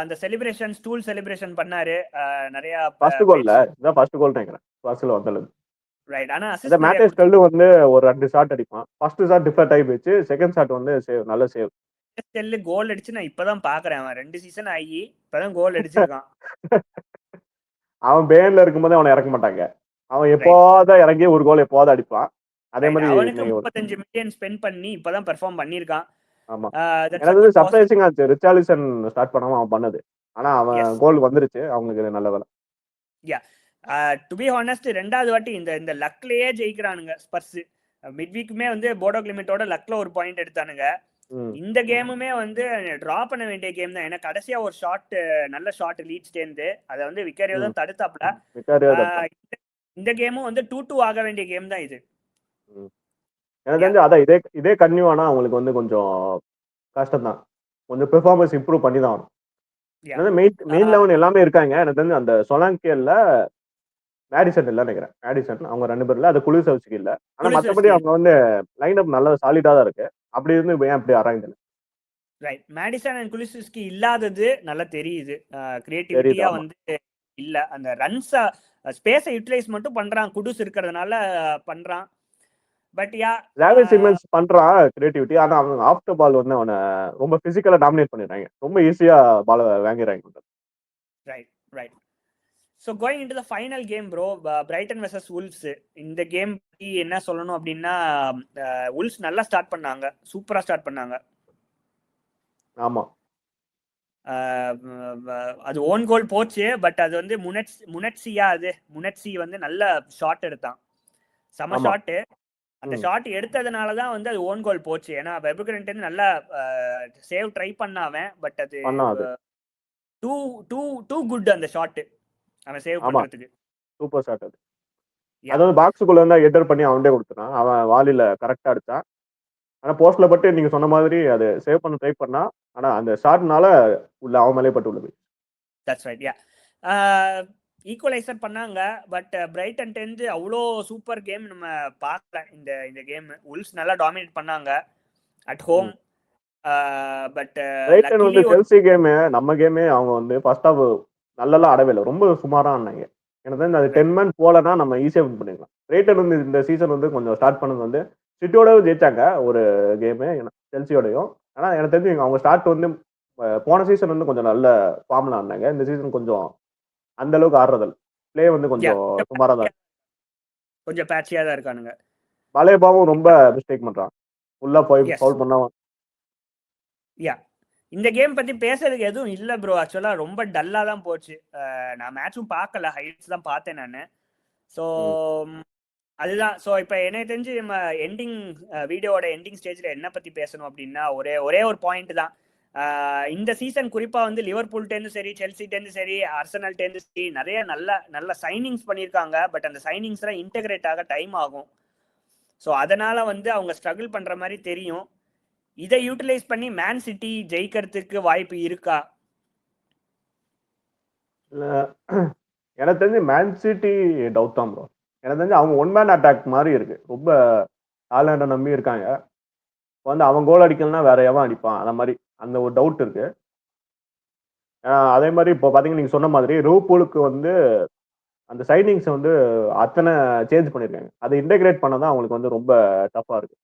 அந்த செலிப்ரேஷன் ஸ்டூல் செலிப்ரேஷன் பண்ணாரு. நிறைய ஃபர்ஸ்ட் கோல்ல இதான் ஃபர்ஸ்ட் கோல் நினைக்கிறேன். ஃபர்ஸ்ட்ல வந்தது. ரைட். ஆனா இந்த மேட்டேஜ் கல்லு வந்து ஒரு 2 ஷாட் அடிப்பான். ஃபர்ஸ்ட் ஷாட் டிஃபெக்ட் ஆகி போச்சு. செகண்ட் ஷாட் வந்து சேவ், நல்ல சேவ். செல்லு கோல் அடிச்சு நான் இப்பதான் பாக்குறேன். அவன் 2 சீசன் ஆகி இப்பதான் கோல் அடிச்சிருக்கான். அவன் பேன்ல இருக்கும்போது அவனை இறக்க மாட்டாங்க. அவன் எப்போதான் இறங்கி ஒரு கோல் எப்போதான் அடிப்பான். அதே மாதிரி அவனுக்கு 35 மில்லியன் ஸ்பெண்ட் பண்ணி இப்பதான் பெர்ஃபார்ம் பண்ணிருக்கான். ஆமா. எனக்கு சர்ப்ரைசிங் ஆச்சு ரிச்சார்லிசன் ஸ்டார்ட் பண்ணாம அவன் பண்ணது. ஆனா அவன் கோல் வந்துருச்சு அவங்களுக்கு நல்ல வேலை. டு பி ஹானஸ்ட் ரெண்டாவது வாட்டி இந்த லக்லயே ஜெயிக்கிறானுங்க ஸ்பர்ஸ். மிட் வீக்குமே வந்து போடோ கிளிமெட்டோட லக்ல ஒரு பாயிண்ட் எடுத்தானுங்க. இந்த கேமுமே வந்து டிரா பண்ண வேண்டிய கேம் தான். ஏன்னா கடைசியா ஒரு ஷாட், நல்ல ஷாட் லீட்ஸ் சேர்ந்து அதை வந்து விக்காரியோ தான் தடுத்தாப்ல. இந்த கேமும் வந்து 2-2 ஆக வேண்டிய கேம் தான் இது. எனக்கு தெரிஞ்சு அதான் இதே கன்யூ ஆனா அவங்களுக்கு வந்து கொஞ்சம் கஷ்டம் தான். கொஞ்சம் பெர்ஃபார்மன்ஸ் இம்ப்ரூவ் பண்ணி தான் ஆகணும். யா ஏன்னா மெயின் லெவன் எல்லாமே இருக்காங்க. எனக்கு தெரிஞ்சு அந்த சொலாங்கேல மேடிசன் இல்ல நினைக்கிறேன். மேடிசன் அவங்க 2 பேர்ல அது குலுசெவ்ஸ்கி இல்ல. ஆனா மத்தபடி குலுசெவ்ஸ்கி அவங்க வந்து லைன் அப் நல்ல சாலிடா தான் இருக்கு. அப்படி இருந்து ஏன் இப்படி ஆராய்ந்தது? ரைட். மேடிசன் அண்ட் குலுசெவ்ஸ்கி இல்லாதது நல்லா தெரியுது. தெரியுது. கிரியேட்டிவிட்டியா ஆமா. வந்து இல்ல. அந்த ரன்ஸ ஸ்பேஸை யூட்டிலைஸ் மட்டும் பண்றான். குடுஸ் இருக்கிறதுனால பண்றான். பட் யா லாவென் சிமன்ஸ் பண்றான் கிரியேட்டிவிட்டி. ஆனா அவங்க ஆஃப்டர் பால் வந்து அவனை ரொம்ப பிசிக்கலா டாமினேட் பண்ணிடுறாங்க. ரொம்ப ஈஸியா பால வாங்கிடுறாங்க. Right right. So going into the final game bro, Brighton versus Wolves. இந்த கேம் பத்தி என்ன சொல்லணும் அப்படின்னா, உல்ஃப்ஸ் நல்லா ஸ்டார்ட் பண்ணாங்க, சூப்பரா ஸ்டார்ட் பண்ணாங்க. ஆமா. அது ஓன் கோல் போச்சு. பட் அது வந்து முனட்சி வந்து நல்ல ஷாட் எடுத்தான், செம ஆமா. ஷாட்டு. அந்த ஷாட் எடுத்ததுனால தான் வந்து அது ஓன் கோல் போச்சு. ஏன்னா வெபுகரண்ட் நல்லா சேவ் ட்ரை பண்ணாவன். பட் அது பண்ணாது. டூ டூ டூ குட் அந்த ஷாட் அவன் சேவ் ஆமா. பண்றதுக்கு. சூப்பர் ஷாட் அது. அதாவது பாக்ஸுக்குள்ள இருந்தா எட்டர் பண்ணி அவன்டே கொடுத்துட்டான். அவன் வாலில கரெக்டா அடிச்சான். ஆனா போஸ்ட்ல பட்டு நீங்க சொன்ன மாதிரி அது சேவ் பண்ண ட்ரை பண்ணா. ஆனா அந்த ஷாட்னால உள்ள அவன் மேலே பட்டு உள்ளது. That's right. யா ஈக்குவலைசர் பண்ணாங்க. பட் பிரைட்டன் டென்த்து அவ்வளோ சூப்பர் கேம் நம்ம பார்க்கல. இந்த கேம் உல்ஸ் நல்லா டாமினேட் பண்ணாங்க at home. But Brayton luckily வந்து செல்சி கேம் நம்ம கேமே அவங்க வந்து ஃபர்ஸ்ட் ஹாஃப் நல்லா ஆடவே இல்லை. ரொம்ப சுமாரா ஆனாங்க. எனக்கு தெரிஞ்சு அது 10 மேன் போலனா நம்ம ஈஸியா வின் பண்ணிடலாம். பிரைட்டன் வந்து இந்த சீசன் வந்து கொஞ்சம் ஸ்டார்ட் பண்ணது வந்து சிட்டியோட ஜெயிச்சாங்க ஒரு கேமு செல்சியோடையும். ஆனா எனக்கு தெரிஞ்சு அவங்க ஸ்டார்ட் வந்து போன சீசன் வந்து கொஞ்சம் நல்ல ஃபார்ம்ல ஆடினாங்க. இந்த சீசன் கொஞ்சம் அந்த அளவுக்கு ஆடுறதில்ல. பிளே வந்து கொஞ்சம் சுமாரா தான். கொஞ்சம் பேட்சியா தான் இருக்கானுங்க. பலேபாவும் ரொம்ப மிஸ்டேக் பண்றான். உள்ள போய் ஃபவுல் பண்ணா. யா இந்த கேம் பத்தி பேசுறதுக்கு எதுவும் இல்ல ப்ரோ. ஆக்சுவலா ரொம்ப டல்லா தான் போச்சு. நான் மேட்சும் பார்க்கல, ஹைலைட்ஸ் தான் பார்த்தேன் நான். ஸோ அதுதான். ஸோ இப்போ எனக்கு தெரிஞ்சு நம்ம எண்டிங் வீடியோவோட எண்டிங் ஸ்டேஜ்ல என்ன பத்தி பேசணும் அப்படின்னா, ஒரே ஒரு பாயிண்ட் தான். இந்த சீசன் குறிப்பா வந்து லிவர்பூல்டேருந்து சரி, செல்சிட்டேருந்து சரி, ஆர்சனல்டேருந்து சரி, நிறைய நல்ல சைனிங்ஸ் பண்ணியிருக்காங்க. பட் அந்த சைனிங்ஸ்லாம் இன்டெகிரேட் ஆக டைம் ஆகும். ஸோ அதனால வந்து அவங்க ஸ்ட்ரகிள் பண்ற மாதிரி தெரியும். இதை யூட்டிலைஸ் பண்ணி மேன் சிட்டி ஜெயிக்கிறதுக்கு வாய்ப்பு இருக்கா? எனக்கு தெரிஞ்சு மேன் சிட்டி டவுட் தான் ப்ரோ. எனக்கு தெரிஞ்சு அவங்க ஒன் மேன் அட்டாக் மாதிரி இருக்கு. ரொம்ப ஹாலண்டை நம்பி இருக்காங்க. வந்து அவன் கோல் அடிக்கலன்னா வேற எவன் அடிப்பான் அந்த மாதிரி அந்த ஒரு டவுட் இருக்கு. அதே மாதிரி இப்போ பாத்தீங்கன்னா நீங்க சொன்ன மாதிரி ரூபூலுக்கு வந்து அந்த சைனிங்ஸ் வந்து அத்தனை சேஞ்ச் பண்ணிருக்காங்க. அதை இன்டெகிரேட் பண்ணதான் அவங்களுக்கு வந்து ரொம்ப டஃபா இருக்கு.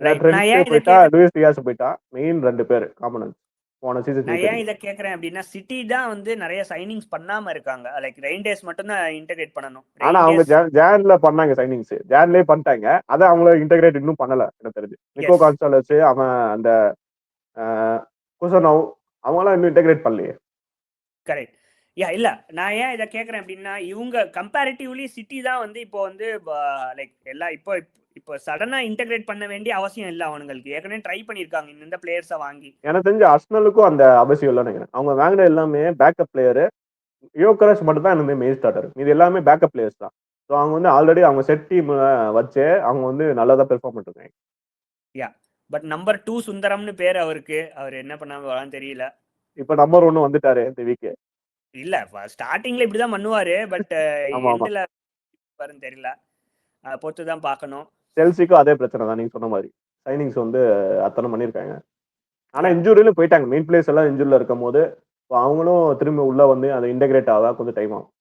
ட்ரெண்ட் போயிட்டா, லூயிஸ் டியாஸ் போயிட்டா, மெயின் 2 பேர் காமன் போன சீசன். நான் ஏன் இதை கேட்கறேன் அப்படின்னா, சிட்டி தான் வந்து நிறைய சைனிங்ஸ் பண்ணாம இருக்காங்க. லைக் ரெயின்டேஸ் மட்டும் தான் இன்டெகிரேட் பண்ணணும். ஆனா அவங்க ஜான்ல பண்ணாங்க சைனிங்ஸ். ஜான்லயே பண்ணிட்டாங்க. அதை அவங்கள இன்டெகிரேட் இன்னும் பண்ணல எனக்கு தெரிஞ்சு. நிக்கோ கான்சாலஸ் அவன் அந்த குசனோவ் அவங்களாம் இன்னும் இன்டெகிரேட் பண்ணலையே. கரெக்ட். இல்ல நான் ஏன் இதை கேட்கறேன் அப்படின்னா, இவங்க கம்பேரிட்டிவ்லி சிட்டி தான் வந்து இப்போ வந்து லைக் எல்லாம் இப்போ சடனா இன்டெகிரேட் பண்ண வேண்டிய அவசியம் இல்லை. அவங்களுக்கு ஏற்கனவே ட்ரை பண்ணியிருக்காங்க இந்த பிளேயர்ஸை வாங்கி. எனக்கு தெரிஞ்சு அர்சனலுக்கும் அந்த அவசியம் இல்லைன்னு நினைக்கிறேன். அவங்க வாங்கின எல்லாமே பேக்கப் பிளேயரு. யோகரஸ் மட்டும் தான் எனக்கு மெயின் ஸ்டார்டர். இது எல்லாமே பேக்கப் பிளேயர்ஸ் தான். ஸோ அவங்க வந்து ஆல்ரெடி அவங்க செட் டீம் வச்சு அவங்க வந்து நல்லா தான் பெர்ஃபார்ம் பண்ணிருக்காங்க. பட் நம்பர் 2 சுந்தரம்னு பேர் அவருக்கு. அவர் என்ன பண்ணாம தெரியல. இப்ப நம்பர் 1 வந்துட்டாரு இந்த வீக். இல்ல ஸ்டார்டிங்ல இப்படிதான் பண்ணுவாரு. பட் எண்ட்ல பாருன்னு தெரியல. பொறுத்து தான் பார்க்கணும். செல்சிக்கும் அதே பிரச்சனை தான் நீங்க சொன்ன மாதிரி. சைனிங்ஸ் வந்து அத்தனை பண்ணிருக்காங்க. ஆனா இன்ஜூரியிலும் போயிட்டாங்க. மெயின் பிளேயர்ஸ் எல்லாம் இன்ஜூரில இருக்கும் போது அவங்களும் திரும்ப உள்ள வந்து அதை இன்டெகிரேட் ஆக கொஞ்சம் டைம் ஆகும்.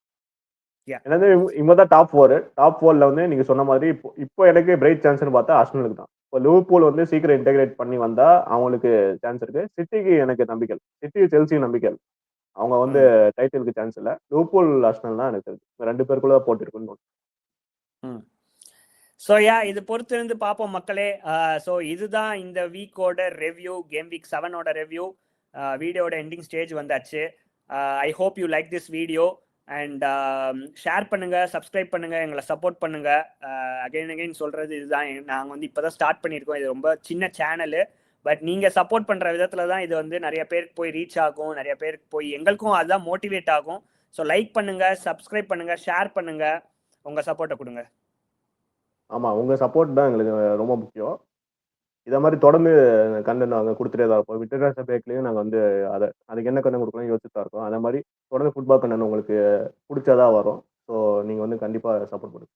என்னது இவங்க தான் டாப் 4. டாப் 4ல வந்து நீங்க சொன்ன மாதிரி இப்போ எனக்கு பிரைட் சான்ஸ்னு பார்த்தா ஆர்சனலுக்கு தான். இப்போ லிவர்பூல் வந்து சீக்கிரம் இன்டெகிரேட் பண்ணி வந்தா அவங்களுக்கு சான்ஸ் இருக்கு. சிட்டிக்கு எனக்கு நம்பிக்கை. சிட்டி செல்சி நம்பிக்கை. அவங்க வந்து டைட்டிலுக்கு சான்ஸ் இல்ல. லிவர்பூல் ஆர்சனல் தான் எனக்கு தெரியும். 2 பேருக்குள்ள போட்டிருக்குன்னு. ஸோ இது பொறுத்து இருந்து பார்ப்போம் மக்களே. ஸோ இதுதான் இந்த வீக்கோட ரிவ்யூ, கேம் வீக் 7ஓட ரிவ்யூ. வீடியோட எண்டிங் ஸ்டேஜ் வந்தாச்சு. I hope you like this video and share பண்ணுங்க, சப்ஸ்கிரைப் பண்ணுங்க, எங்களை சப்போர்ட் பண்ணுங்க. அகைன் சொல்றது இதுதான், நாங்கள் வந்து இப்போதான் ஸ்டார்ட் பண்ணியிருக்கோம். இது ரொம்ப சின்ன சேனலு. பட் நீங்கள் சப்போர்ட் பண்ணுற விதத்தில் தான் இது வந்து நிறைய பேருக்கு போய் ரீச் ஆகும், நிறைய பேருக்கு போய் எங்களுக்கும் அதுதான் மோட்டிவேட் ஆகும். ஸோ லைக் பண்ணுங்க, சப்ஸ்கிரைப் பண்ணுங்க, ஷேர் பண்ணுங்க, உங்கள் சப்போர்ட்டை கொடுங்க. ஆமா, உங்க சப்போர்ட் தான் எங்களுக்கு ரொம்ப முக்கியம். இத மாரி தொடர்ந்து கன்டென்ட் நாங்க குடுத்துட்டே தான் இருப்போம். விக்டோரியா பேக்லயும் நாங்க வந்து அதுக்கு என்ன கன்டென்ட் குடுக்கலாம்னு யோசிச்சுட்டு தான் இருக்கோம். அதே மாரி தொடர்ந்து ஃபுட்பால் கன்டென்ட் உங்களுக்கு புடிச்சதா வரும். ஸோ நீங்க வந்து கண்டிப்பா சப்போர்ட் பண்ணுங்க.